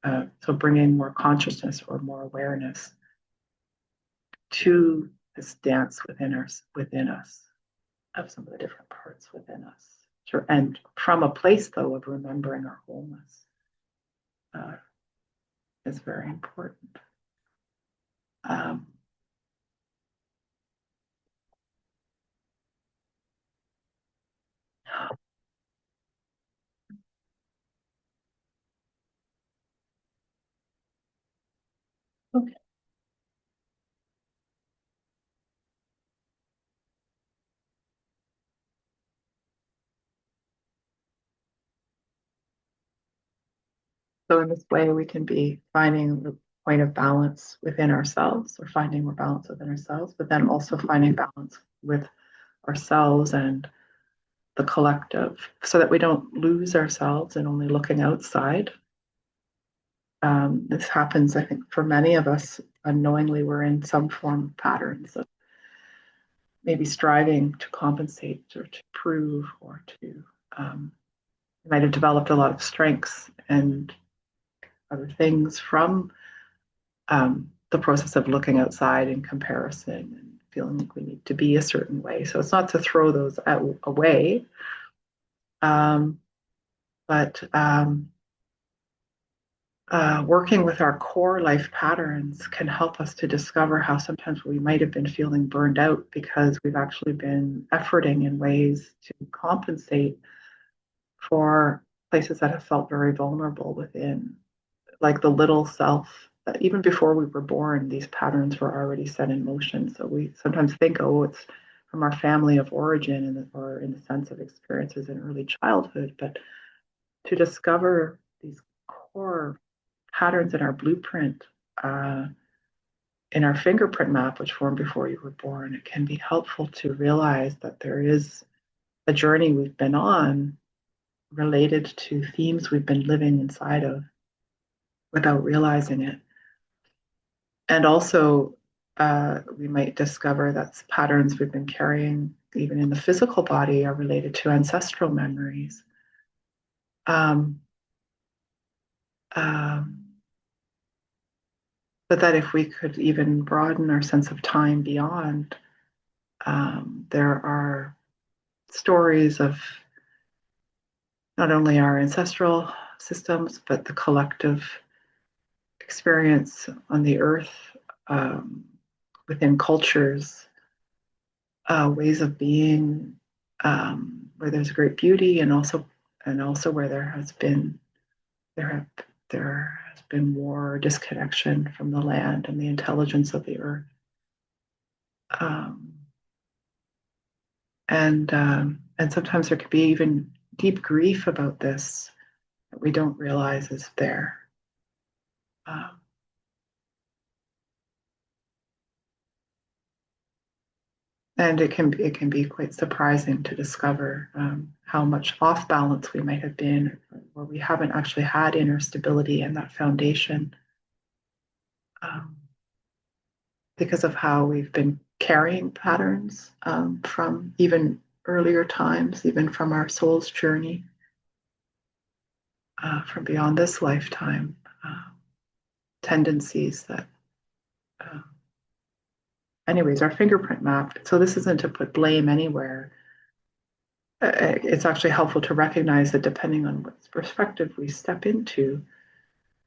Speaker 1: So bringing more consciousness or more awareness to this dance within us of some of the different parts within us. Sure. And from a place though of remembering our wholeness uh, is very important. Um, Okay. So in this way, we can be finding the point of balance within ourselves, or finding more balance within ourselves, but then also finding balance with ourselves and the collective, so that we don't lose ourselves and only looking outside. This happens, I think, for many of us unknowingly. We're in some form of patterns of maybe striving to compensate or to prove or to might have developed a lot of strengths and other things from the process of looking outside in comparison and feeling like we need to be a certain way. So it's not to throw those away, um, but working with our core life patterns can help us to discover how sometimes we might have been feeling burned out because we've actually been efforting in ways to compensate for places that have felt very vulnerable within, like the little self. That even before we were born, these patterns were already set in motion. So we sometimes think, oh, it's from our family of origin, or in the sense of experiences in early childhood. But to discover these core patterns in our blueprint, uh, in our fingerprint map, which formed before you were born, it can be helpful to realize that there is a journey we've been on related to themes we've been living inside of without realizing it. And also, we might discover that patterns we've been carrying, even in the physical body, are related to ancestral memories. Um, um, but that if we could even broaden our sense of time beyond, there are stories of not only our ancestral systems, but the collective experience on the earth, um, within cultures, ways of being, where there's great beauty, and also where there have there has been war, disconnection from the land and the intelligence of the earth, um, and sometimes there could be even deep grief about this that we don't realize is there. Um, and it can be quite surprising to discover how much off balance we might have been, where we haven't actually had inner stability and that foundation, um, because of how we've been carrying patterns, from even earlier times, even from our soul's journey, from beyond this lifetime, tendencies that, uh, anyways, our fingerprint map. So this isn't to put blame anywhere. It's actually helpful to recognize that depending on what perspective we step into,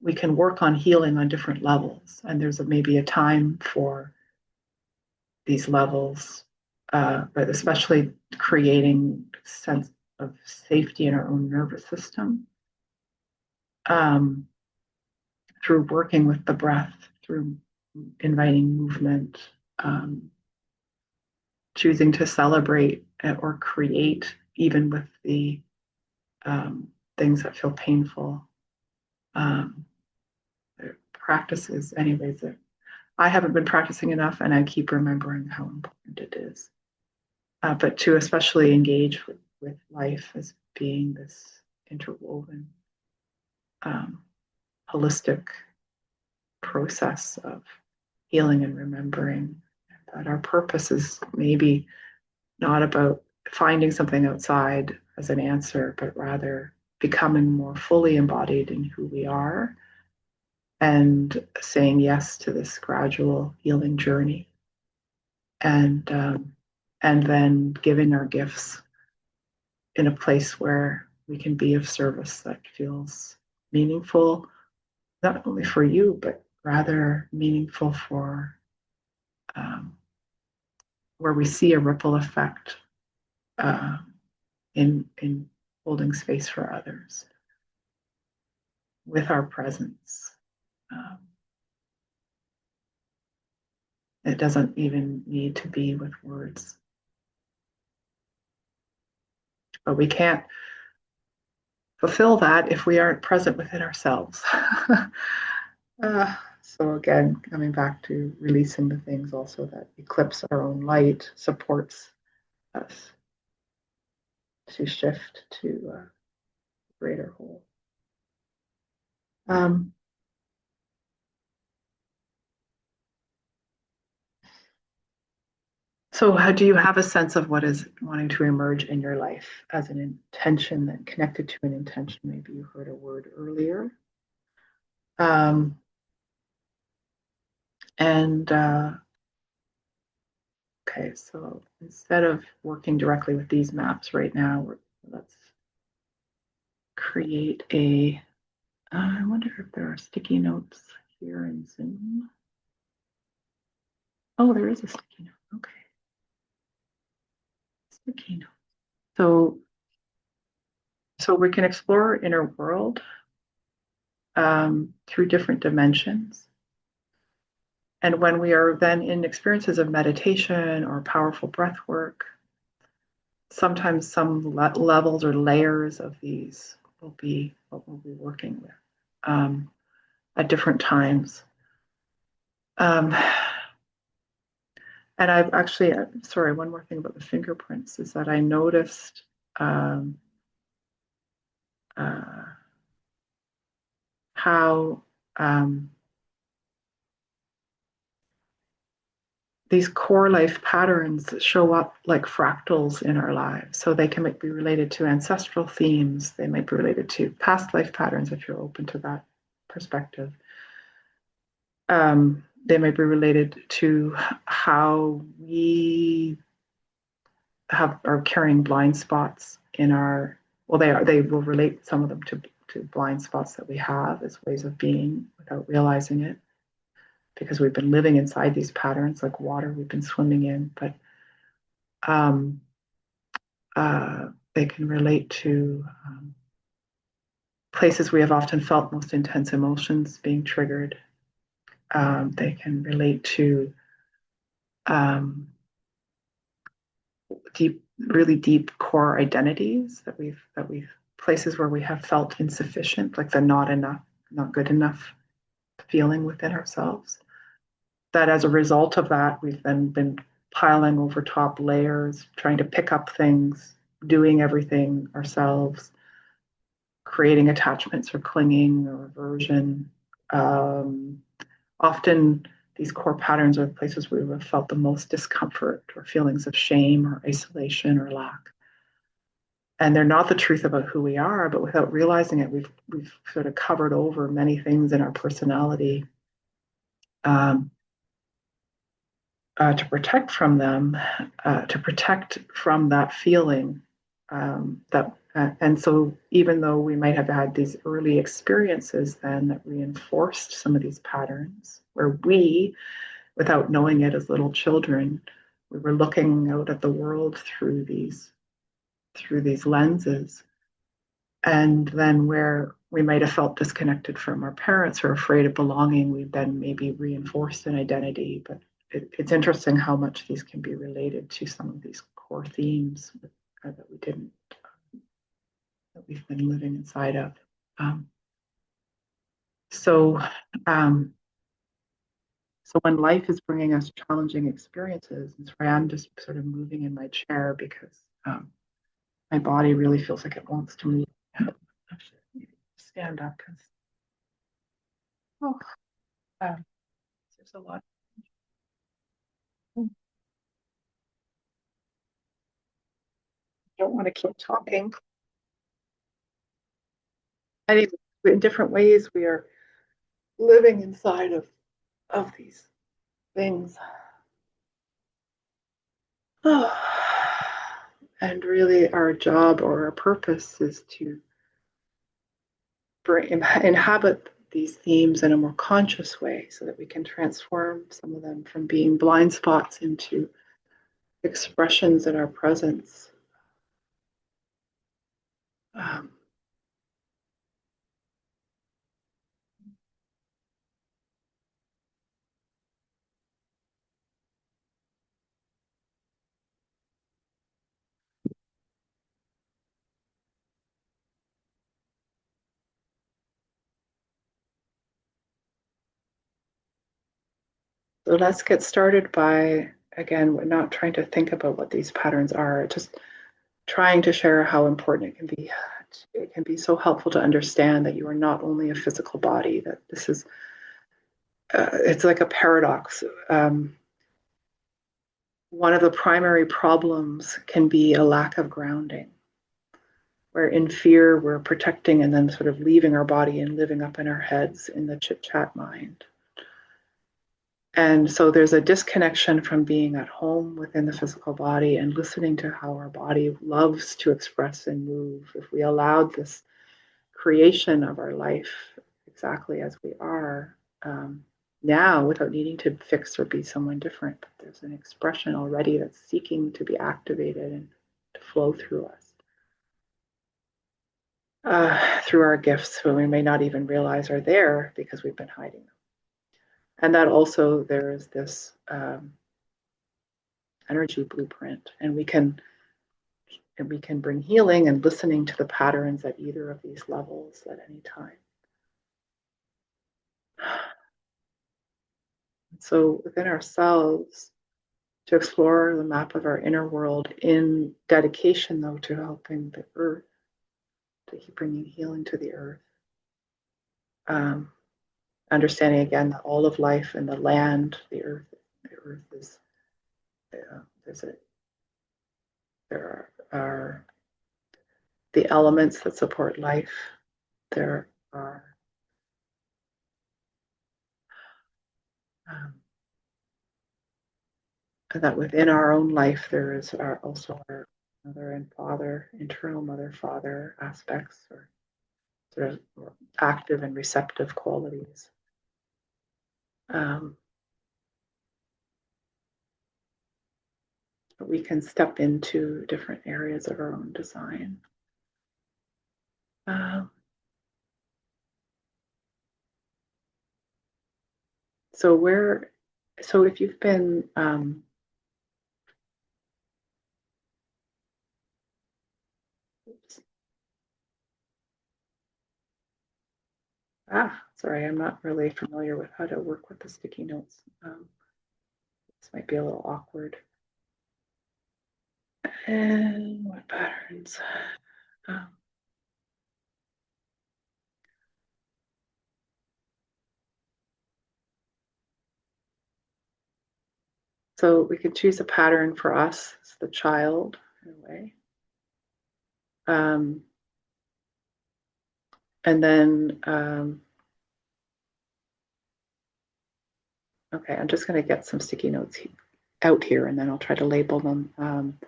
Speaker 1: we can work on healing on different levels. And there's maybe a time for these levels, but especially creating a sense of safety in our own nervous system, um, through working with the breath, through inviting movement, um, choosing to celebrate or create even with the, um, things that feel painful. Um, Practices, anyways, that I haven't been practicing enough, and I keep remembering how important it is. But to especially engage with life as being this interwoven, um, holistic process of healing and remembering that our purpose is maybe not about finding something outside as an answer, but rather becoming more fully embodied in who we are and saying yes to this gradual healing journey, and then giving our gifts in a place where we can be of service that feels meaningful, not only for you, but rather meaningful for, um, where we see a ripple effect, uh, in holding space for others with our presence. Um, It doesn't even need to be with words. But we can't fulfill that if we aren't present within ourselves. So again, coming back to releasing the things also that eclipse our own light supports us to shift to a greater whole. Um, so how do you have a sense of what is wanting to emerge in your life as an intention that connected to an intention? Maybe you heard a word earlier. Um, and okay, so instead of working directly with these maps right now, let's create a, I wonder if there are sticky notes here in Zoom. Oh, there is a sticky note. Okay. Sticky note. So, so we can explore our inner world through different dimensions. And when we are then in experiences of meditation or powerful breath work, sometimes some levels or layers of these will be what we'll be working with at different times. Um, and I've actually, sorry, one more thing about the fingerprints is that I noticed um, uh, how these core life patterns show up like fractals in our lives. So they can be related to ancestral themes, they might be related to past life patterns if you're open to that perspective. They might be related to how we are carrying blind spots in our, well, they will relate some of them to blind spots that we have as ways of being without realizing it, because we've been living inside these patterns like water we've been swimming in. But um, they can relate to places we have often felt most intense emotions being triggered. They can relate to deep, really deep core identities that we've places where we have felt insufficient, like the not enough, not good enough feeling within ourselves. That as a result of that, we've then been piling over top layers, trying to pick up things, doing everything ourselves, creating attachments or clinging or aversion. Um, Often these core patterns are the places where we've felt the most discomfort or feelings of shame or isolation or lack. And they're not the truth about who we are, but without realizing it, we've sort of covered over many things in our personality um, to protect from them, to protect from that feeling. And so, even though we might have had these early experiences then that reinforced some of these patterns, where we, without knowing it as little children, we were looking out at the world through these lenses, and then where we might have felt disconnected from our parents or afraid of belonging, we've then maybe reinforced an identity. But it's interesting how much these can be related to some of these core themes that we didn't, that we've been living inside of. Um, so, um, so when life is bringing us challenging experiences, and sorry, I'm just sort of moving in my chair because my body really feels like it wants to move. I should stand up because oh, um, there's a lot. I don't want to keep talking. Anyway, in different ways, we are living inside of these things. Oh. And really, our job or our purpose is to inhabit these themes in a more conscious way so that we can transform some of them from being blind spots into expressions in our presence. Um, So let's get started by, again, we're not trying to think about what these patterns are, just trying to share how important it can be. It can be so helpful to understand that you are not only a physical body, that this is, it's like a paradox. One of the primary problems can be a lack of grounding, where in fear we're protecting and then sort of leaving our body and living up in our heads in the chit chat mind. And so there's a disconnection from being at home within the physical body and listening to how our body loves to express and move. If we allowed this creation of our life exactly as we are now, without needing to fix or be someone different, but there's an expression already that's seeking to be activated and to flow through us. Through our gifts, when we may not even realize are there because we've been hiding them. And that also there is this energy blueprint, and we can bring healing and listening to the patterns at either of these levels at any time. So within ourselves, to explore the map of our inner world in dedication, though, to helping the earth, to keep bringing healing to the earth. Understanding again that all of life and the land, the earth is there are the elements that support life. There are that within our own life there is also our mother and father, internal mother-father aspects, or sort of active and receptive qualities. We can step into different areas of our own design. So if you've been sorry, I'm not really familiar with how to work with the sticky notes. This might be a little awkward. And what patterns? So we could choose a pattern for us as the child in a way. And then, okay, I'm just going to get some sticky notes out here and then I'll try to label them.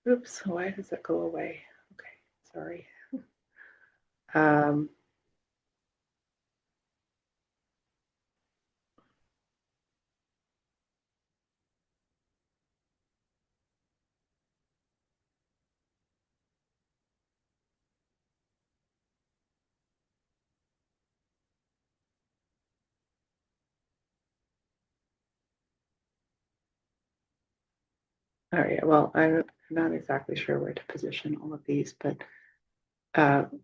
Speaker 1: Oops, why does it go away? Okay, sorry. All right, well, I'm not exactly sure where to position all of these, but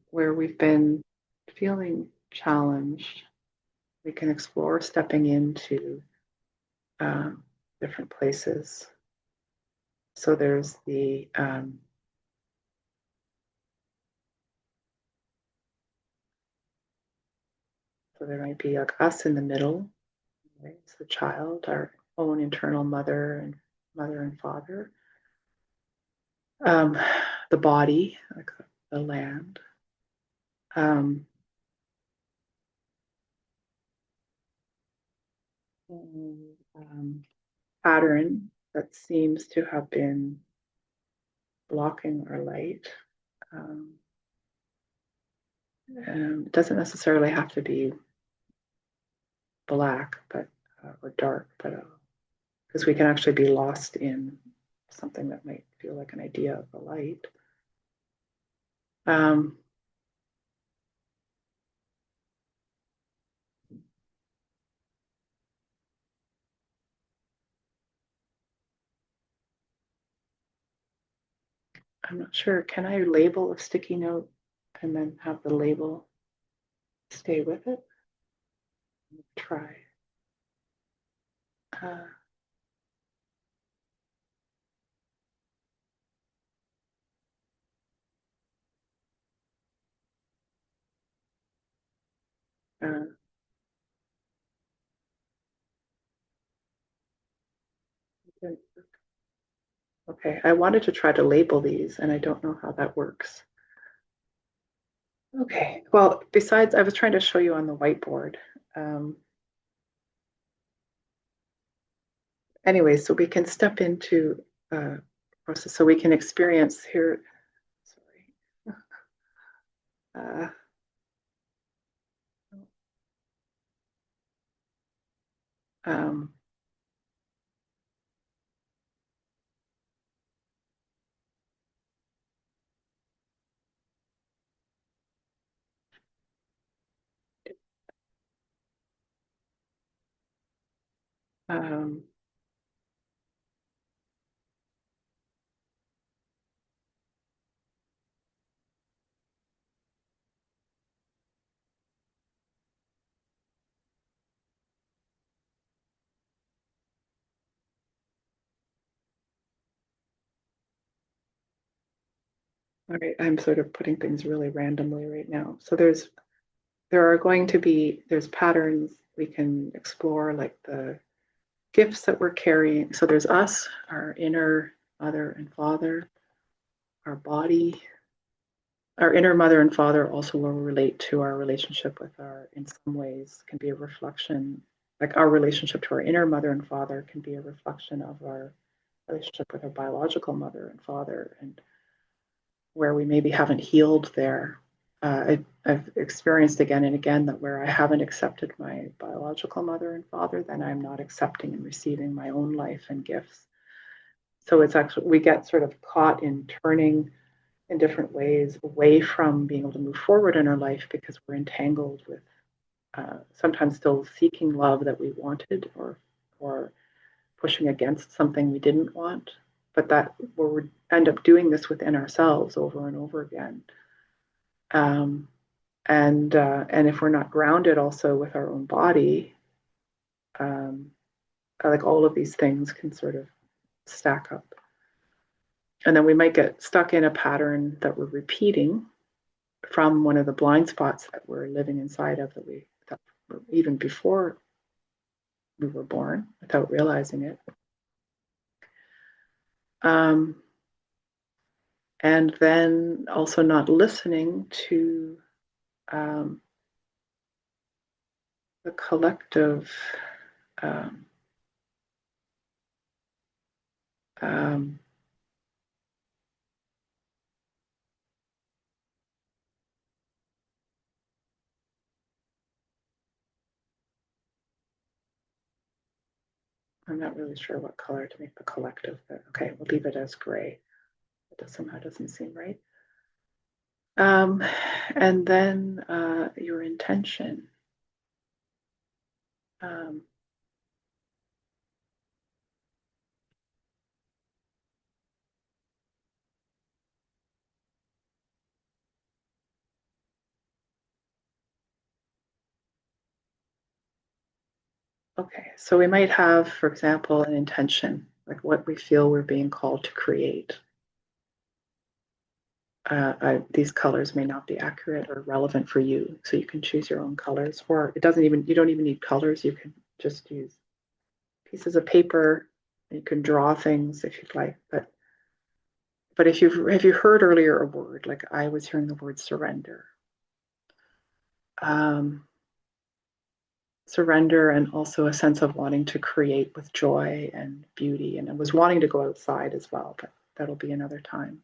Speaker 1: where we've been feeling challenged, we can explore stepping into different places. So there's so there might be like us in the middle, right? It's the child, our own internal mother and father. The body, like the land. Pattern that seems to have been blocking our light. It doesn't necessarily have to be black, but or dark, but because we can actually be lost in something that might feel like an idea of the light. I'm not sure. Can I label a sticky note and then have the label stay with it? Try. Uh, uh, okay, I wanted to try to label these, and I don't know how that works. Okay, well, besides, I was trying to show you on the whiteboard. Um, anyway, so we can step into process, so we can experience here. Sorry. Uh, um, um, all right, I'm sort of putting things really randomly right now. So there are going to be there's patterns we can explore, like the gifts that we're carrying. So there's us, our inner mother and father, our body. Our inner mother and father also will relate to our relationship with our, in some ways, can be a reflection, like our relationship to our inner mother and father can be a reflection of our relationship with our biological mother and father, and where we maybe haven't healed there. I've experienced again and again that where I haven't accepted my biological mother and father, then I'm not accepting and receiving my own life and gifts. So it's actually, we get sort of caught in turning in different ways away from being able to move forward in our life because we're entangled with sometimes still seeking love that we wanted, or pushing against something we didn't want, but that we end up doing this within ourselves over and over again. Um, and if we're not grounded also with our own body, um, like all of these things can sort of stack up, and then we might get stuck in a pattern that we're repeating from one of the blind spots that we're living inside of, that even before we were born without realizing it. Um, and then also not listening to um, the collective um, um, I'm not really sure what color to make the collective, but okay, we'll leave it as gray. It somehow doesn't seem right. Um, and then your intention. Um, okay, so we might have, for example, an intention, like what we feel we're being called to create. These colors may not be accurate or relevant for you, so you can choose your own colors, or you don't even need colors. You can just use pieces of paper. You can draw things if you'd like, but if have you heard earlier a word, like I was hearing the word surrender. Um, Surrender, and also a sense of wanting to create with joy and beauty, and I was wanting to go outside as well, but that'll be another time,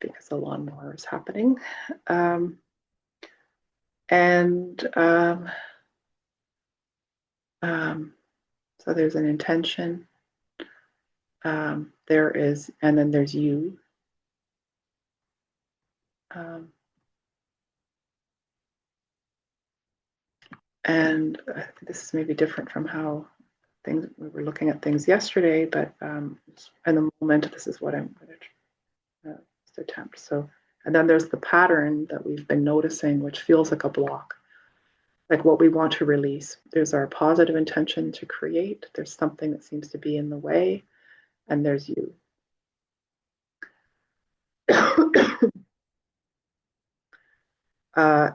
Speaker 1: because the lawnmower is happening. Um, and um, So there's an intention. There is, and then there's you. Um, and this is maybe different from how things we were looking at things yesterday, but in the moment, this is what I'm going to attempt. So, and then there's the pattern that we've been noticing, which feels like a block. like what we want to release. There's our positive intention to create. There's something that seems to be in the way, and there's you.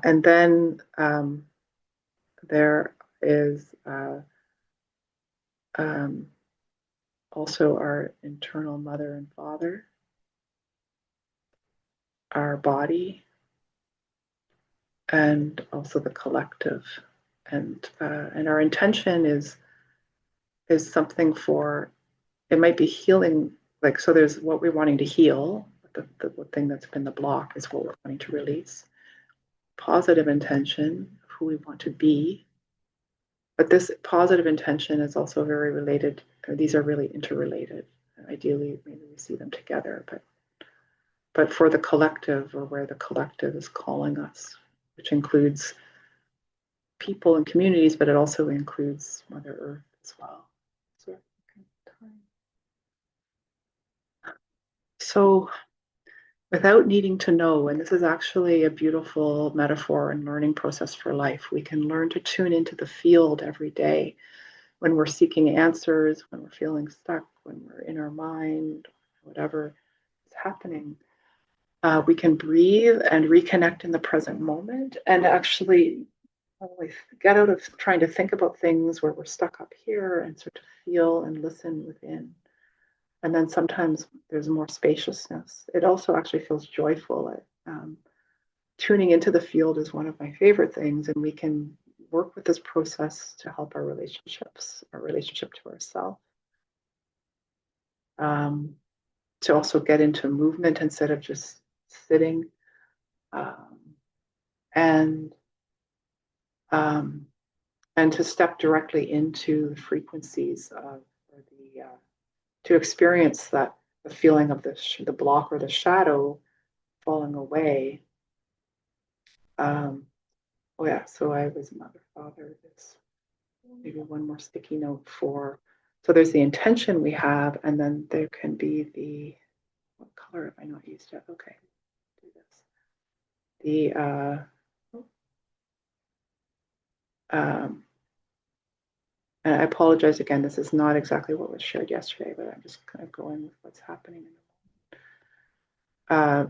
Speaker 1: And then there is um, also our internal mother and father, our body, and also the collective. And our intention is something for, it might be healing, like, so there's what we're wanting to heal, the thing that's been the block is what we're wanting to release. Positive intention, who we want to be. But this positive intention is also very related, or these are really interrelated. Ideally, maybe we see them together, but for the collective, or where the collective is calling us, which includes people and communities, but it also includes Mother Earth as well. So without needing to know, and this is actually a beautiful metaphor and learning process for life, we can learn to tune into the field every day when we're seeking answers, when we're feeling stuck, when we're in our mind, whatever is happening. We can breathe and reconnect in the present moment and actually get out of trying to think about things where we're stuck up here and sort of feel and listen within. And then sometimes there's more spaciousness. It also actually feels joyful. Tuning into the field is one of my favorite things, and we can work with this process to help our relationships, our relationship to ourselves. To also get into movement instead of just sitting, and um, and to step directly into the frequencies of, or to experience that, the feeling of the block or the shadow falling away. Oh yeah, so I was mother, father. This maybe one more sticky note for. So there's the intention we have, and then there can be the, what color have I not used yet? Okay, do this. And I apologize again. This is not exactly what was shared yesterday, but I'm just kind of going with what's happening.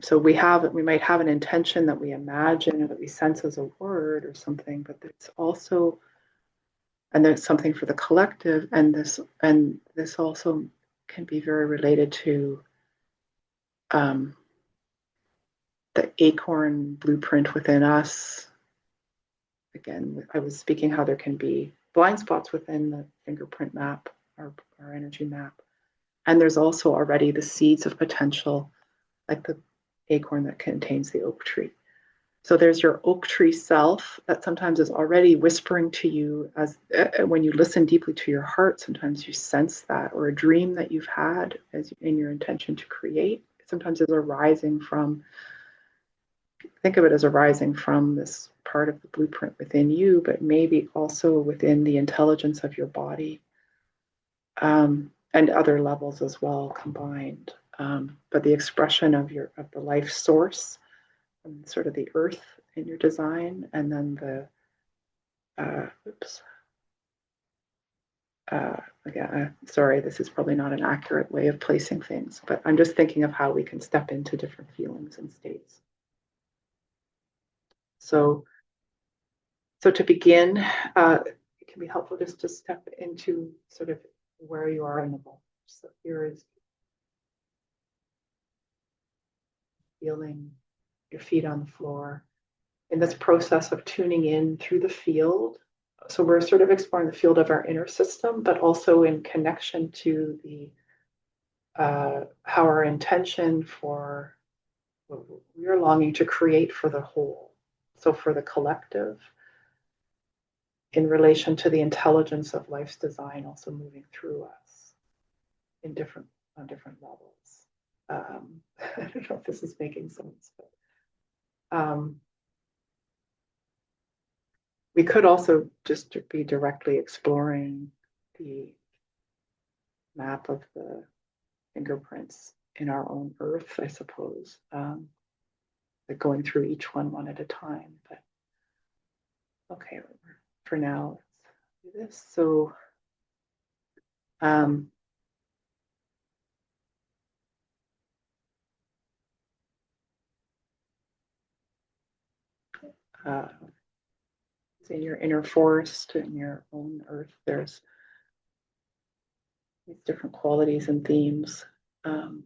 Speaker 1: So we might have an intention that we imagine or that we sense as a word or something, but it's also, and there's something for the collective, and this also can be very related to the acorn blueprint within us. Again, I was speaking how there can be blind spots within the fingerprint map, our energy map, and there's also already the seeds of potential, like the acorn that contains the oak tree. So there's your oak tree self that sometimes is already whispering to you, as when you listen deeply to your heart, sometimes you sense that, or a dream that you've had as in your intention to create. Sometimes is arising from, think of it as arising from this part of the blueprint within you, but maybe also within the intelligence of your body, and other levels as well combined. But the expression of the life source, and sort of the earth in your design, and then the again, sorry, this is probably not an accurate way of placing things, but I'm just thinking of how we can step into different feelings and states. So to begin, it can be helpful just to step into sort of where you are in the ball. So here is feeling your feet on the floor in this process of tuning in through the field. So we're sort of exploring the field of our inner system, but also in connection to the how our intention for what we are longing to create for the whole. So for the collective, in relation to the intelligence of life's design, also moving through us in on different levels. I don't know if this is making sense, but we could also just be directly exploring the map of the fingerprints in our own earth, I suppose, like going through each one at a time. But Okay, for now, let's do this. So, um, uh, in your inner forest, in your own earth, there's these different qualities and themes. Um,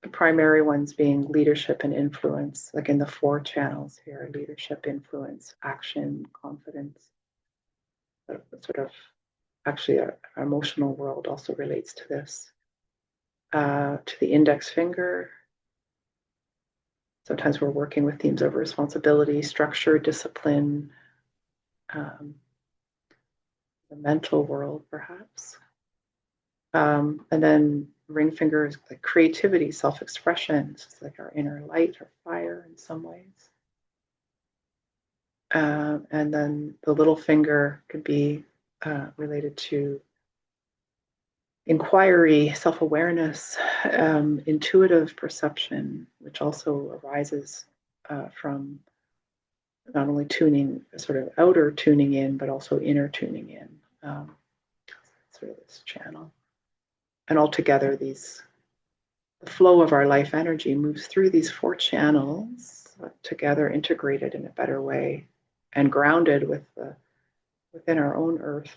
Speaker 1: the primary ones being leadership and influence, like in the four channels here: leadership, influence, action, confidence. Sort of actually, our emotional world also relates to this. To the index finger, sometimes we're working with themes of responsibility, structure, discipline, um, the mental world, perhaps. And then ring finger is like creativity, self-expression. It's like our inner light or fire in some ways. And then the little finger could be related to inquiry, self-awareness, intuitive perception, which also arises from not only tuning, sort of outer tuning in, but also inner tuning in. Sort of this channel. And altogether, the flow of our life energy moves through these four channels together, integrated in a better way, and grounded within our own earth,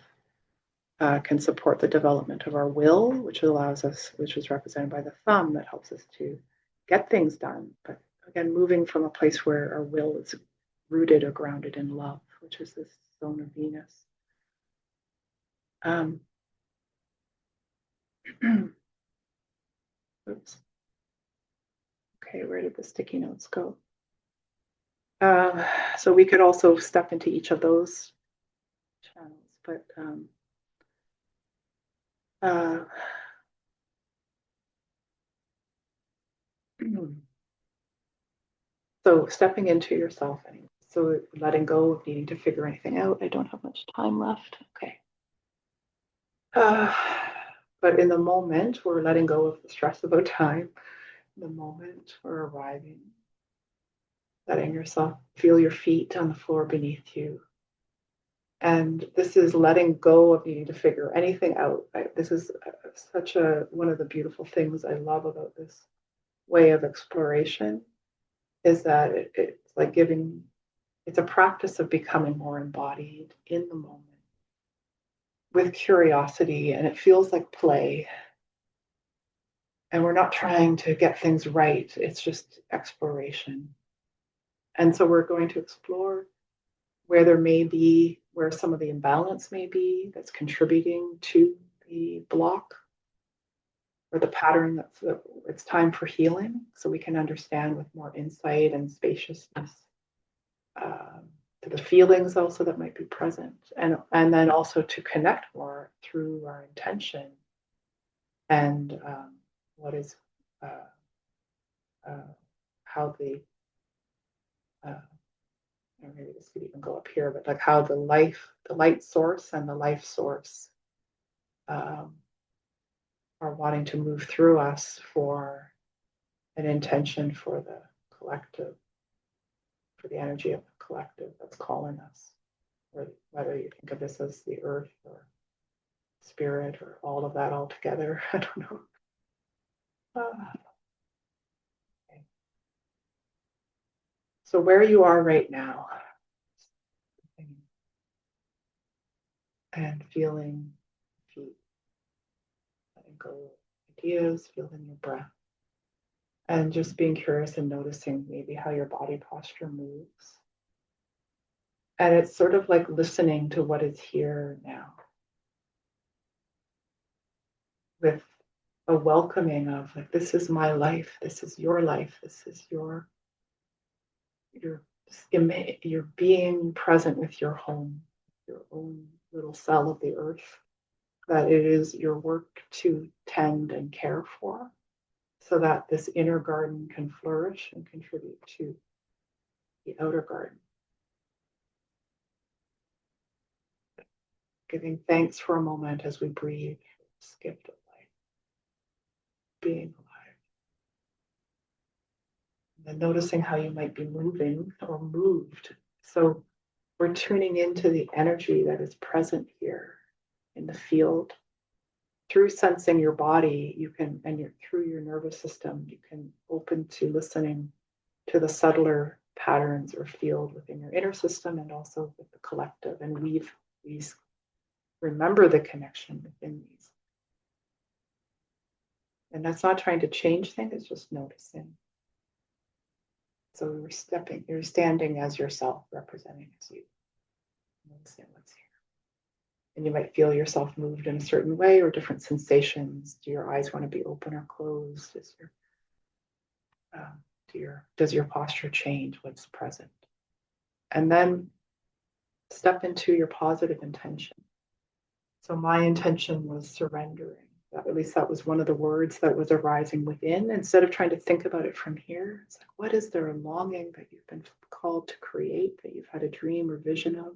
Speaker 1: can support the development of our will, which allows us, which is represented by the thumb, that helps us to get things done. But again, moving from a place where our will is rooted or grounded in love, which is this zone of Venus. Oops. Okay, where did the sticky notes go? So we could also step into each of those channels, but uh, so stepping into yourself, so letting go of needing to figure anything out. I don't have much time left. Okay. Uh, but in the moment, we're letting go of the stress about time. In the moment, we're arriving, letting yourself feel your feet on the floor beneath you. And this is letting go of needing to figure anything out. This is such one of the beautiful things I love about this way of exploration, is that it's like it's a practice of becoming more embodied in the moment with curiosity, and it feels like play. And we're not trying to get things right, it's just exploration. And so we're going to explore where some of the imbalance may be that's contributing to the block or the pattern it's time for healing, so we can understand with more insight and spaciousness, um, to the feelings also that might be present, and then also to connect more through our intention and what is uh, uh, how the maybe this could even go up here, but like how the light source and the life source um, are wanting to move through us for an intention for the collective, for the energy of the collective that's calling us, or whether you think of this as the earth or spirit or all of that all together. I don't know. Okay. So where you are right now, and feeling feet, letting go of ideas, feeling your breath, and just being curious and noticing maybe how your body posture moves. And it's sort of like listening to what is here now, with a welcoming of like, this is my life, this is your life, this is your you're being present with your home, your own little cell of the earth, that it is your work to tend and care for, so that this inner garden can flourish and contribute to the outer garden. Giving thanks for a moment as we breathe, skipped of life, being alive. And noticing how you might be moving or moved. So we're tuning into the energy that is present here in the field. Through sensing your body, you can, and through your nervous system, you can open to listening to the subtler patterns or field within your inner system and also with the collective. And we remember the connection within these. And that's not trying to change things, it's just noticing. So you're standing as yourself, representing as you, noticing what's here. And you might feel yourself moved in a certain way or different sensations. Do your eyes want to be open or closed? Does your posture change? What's present? And then step into your positive intention. So my intention was surrendering. At least that was one of the words that was arising within. Instead of trying to think about it from here, it's like, what is there a longing that you've been called to create, that you've had a dream or vision of?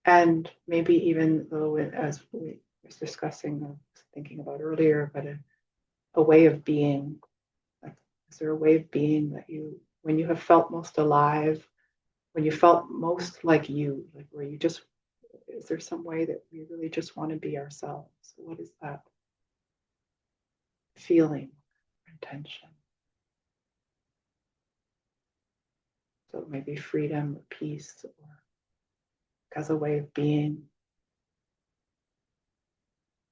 Speaker 1: And maybe even though, as we was discussing, thinking about earlier, but a way of being. Like, is there a way of being that you, when you have felt most alive, when you felt most like you, like where you just, is there some way that we really just want to be ourselves? What is that feeling, intention? So it may be freedom or peace, or as a way of being,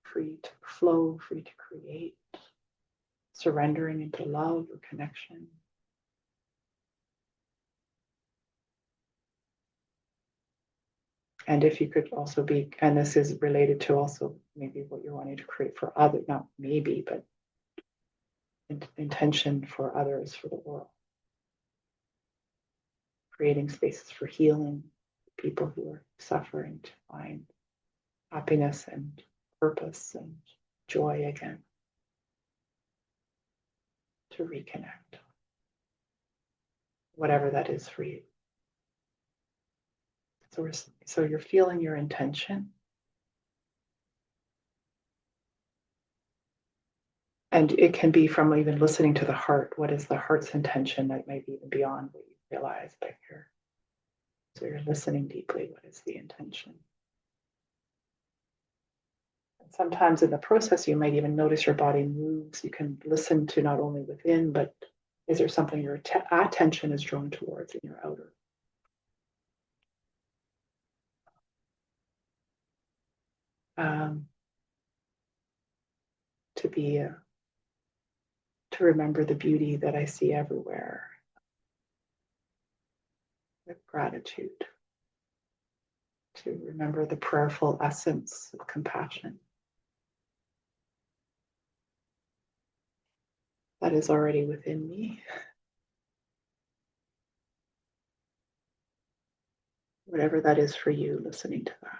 Speaker 1: free to flow, free to create, surrendering into love or connection. And if you could also be, and this is related to also maybe what you're wanting to create for others, not maybe, but intention for others, for the world. Creating spaces for healing, people who are suffering to find happiness and purpose and joy again, to reconnect, whatever that is for you. So you're feeling your intention. And it can be from even listening to the heart. What is the heart's intention that might be even beyond what you realize by here? So you're listening deeply. What is the intention? And sometimes in the process, you might even notice your body moves. You can listen to not only within, but is there something your attention is drawn towards in your outer? To remember the beauty that I see everywhere, with gratitude, to remember the prayerful essence of compassion that is already within me. Whatever that is for you, listening to that.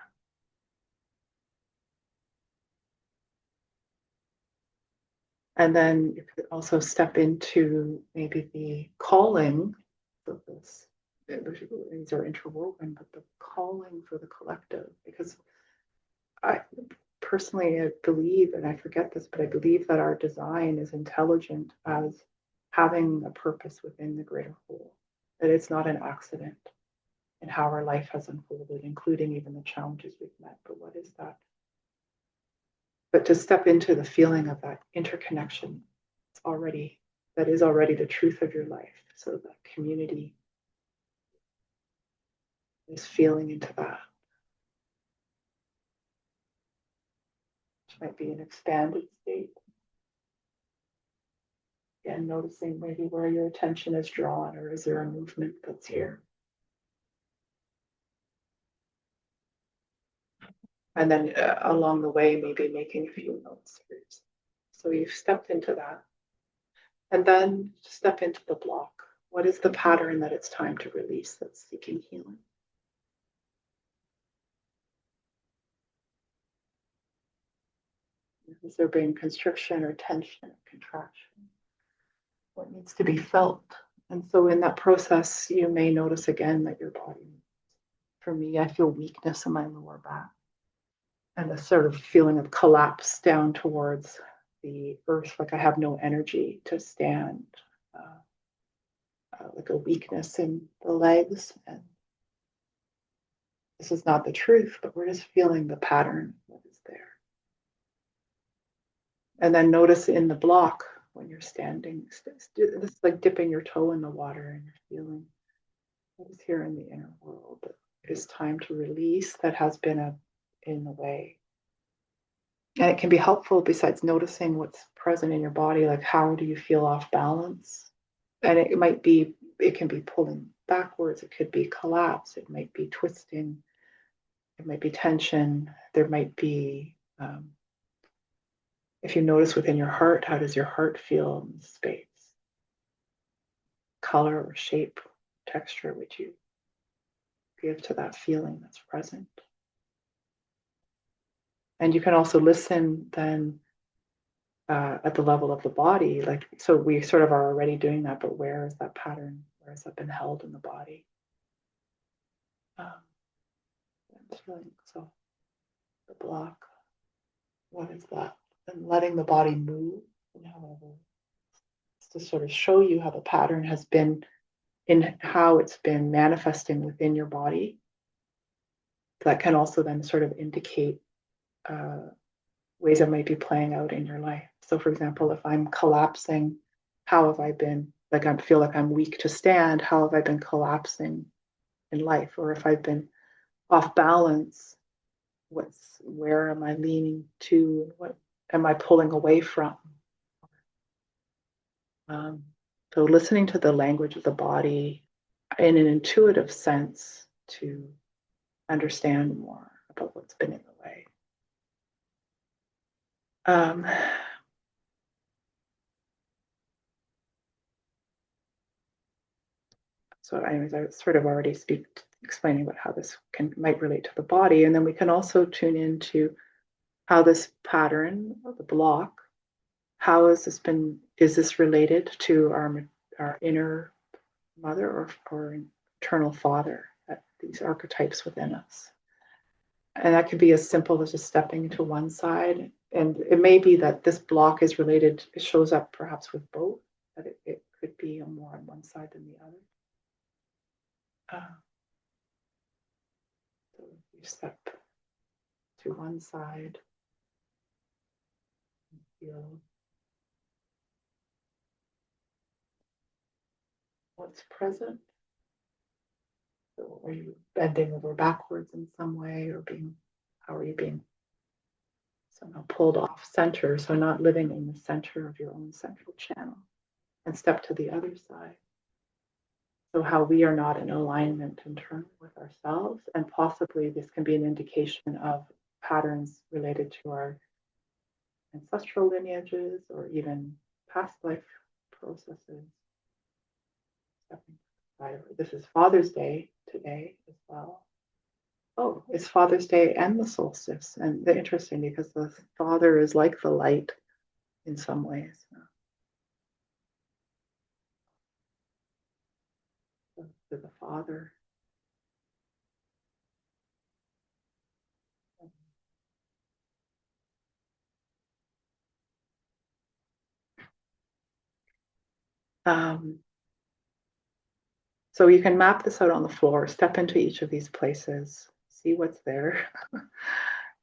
Speaker 1: And then you could also step into maybe the calling of this. These are interwoven, but the calling for the collective, because I personally believe, and I forget this, but I believe that our design is intelligent as having a purpose within the greater whole, that it's not an accident in how our life has unfolded, including even the challenges we've met. But what is that? But to step into the feeling of that interconnection, that is already the truth of your life. So that community is feeling into that. Which might be an expanded state. Again, noticing maybe where your attention is drawn, or is there a movement that's here? And then along the way, maybe making a few notes. So you've stepped into that. And then step into the block. What is the pattern that it's time to release that's seeking healing? Has there been constriction or tension or contraction? What needs to be felt? And so in that process, you may notice again that your body, for me, I feel weakness in my lower back and a sort of feeling of collapse down towards the earth, like I have no energy to stand, like a weakness in the legs. And this is not the truth, but we're just feeling the pattern that is there. And then notice in the block when you're standing, it's like dipping your toe in the water and you're feeling what is here in the inner world. It is time to release that has been in the way. And it can be helpful besides noticing what's present in your body, like how do you feel off balance? And it can be pulling backwards, it could be collapse, it might be twisting, it might be tension, there might be, if you notice within your heart, how does your heart feel in space? Color or shape, texture would you give to that feeling that's present? And you can also listen then at the level of the body, like, so we sort of are already doing that, but where is that pattern? Where has that been held in the body? I'm feeling, so the block, what is that? And letting the body move, and however, to sort of show you how the pattern has been in how it's been manifesting within your body. That can also then sort of indicate ways that might be playing out in your life. So, for example, if I'm collapsing, how have I been? Like I feel like I'm weak to stand. How have I been collapsing in life? Or if I've been off balance, where am I leaning to? What am I pulling away from? So listening to the language of the body in an intuitive sense to understand more about what's been in the way. So anyways, I was sort of already explaining about how this might relate to the body. And then we can also tune into how this pattern, the block, how has this been, is this related to our inner mother or eternal father, these archetypes within us? And that could be as simple as just stepping to one side. And it may be that this block is related, it shows up perhaps with both, but it could be more on one side than the other. So you step to one side and feel what's present. So are you bending over backwards in some way, or how are you being somehow pulled off center? So not living in the center of your own central channel. And step to the other side. So how we are not in alignment internally with ourselves, and possibly this can be an indication of patterns related to our ancestral lineages or even past life processes. This is Father's Day today as well. Oh, it's Father's Day and the solstice. And they're interesting because the father is like the light in some ways. To the father. So you can map this out on the floor, step into each of these places, see what's there.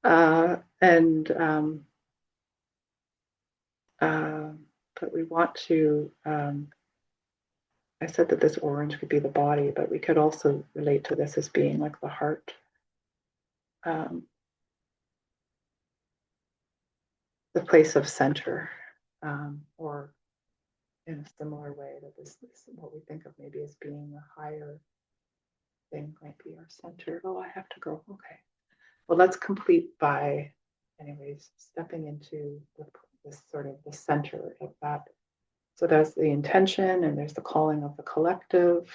Speaker 1: But we want to, I said that this orange could be the body, but we could also relate to this as being like the heart. The place of center, or in a similar way that this what we think of maybe as being a higher thing might be our center. Oh, I have to go. Okay. Well, let's complete by, anyways, stepping into this sort of the center of that. So that's the intention, and there's the calling of the collective,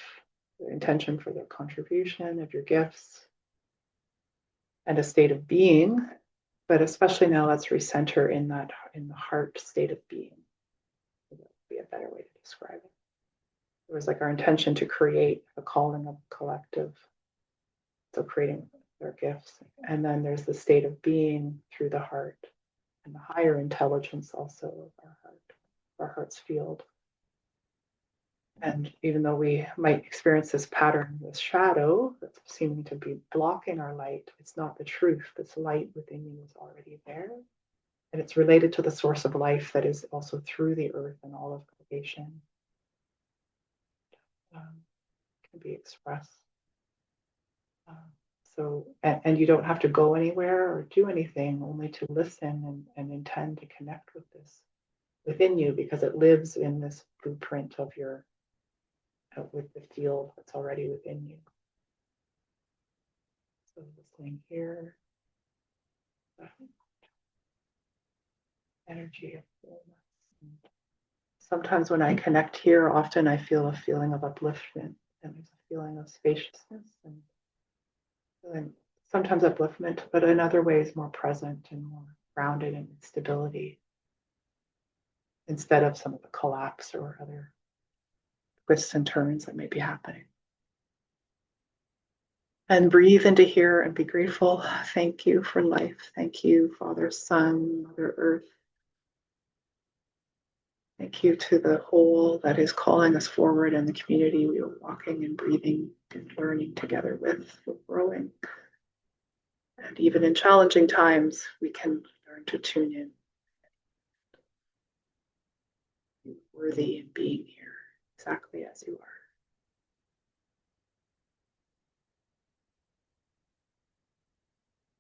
Speaker 1: the intention for the contribution of your gifts, and a state of being. But especially now, let's recenter in the heart state of being. That would be a better way to describe it. It was like our intention to create a calling of collective. So creating their gifts. And then there's the state of being through the heart. and the higher intelligence also of our heart's field. And even though we might experience this pattern, this shadow that's seeming to be blocking our light, it's not the truth. This light within you is already there. And it's related to the source of life that is also through the earth and all of creation. Can be expressed. And you don't have to go anywhere or do anything, only to listen and intend to connect with this within you, because it lives in this blueprint of your, with the field that's already within you. So listening here, energy of fullness. Sometimes when I connect here, often I feel a feeling of upliftment, and there's a feeling of spaciousness and sometimes upliftment, but in other ways more present and more grounded in stability, instead of some of the collapse or other twists and turns that may be happening. And breathe into here and be grateful. Thank you for life. Thank you, Father, Son, Mother Earth. Thank you to the whole that is calling us forward and the community we are walking and breathing and learning together with, growing. And even in challenging times, we can learn to tune in. You're worthy in being here exactly as you are.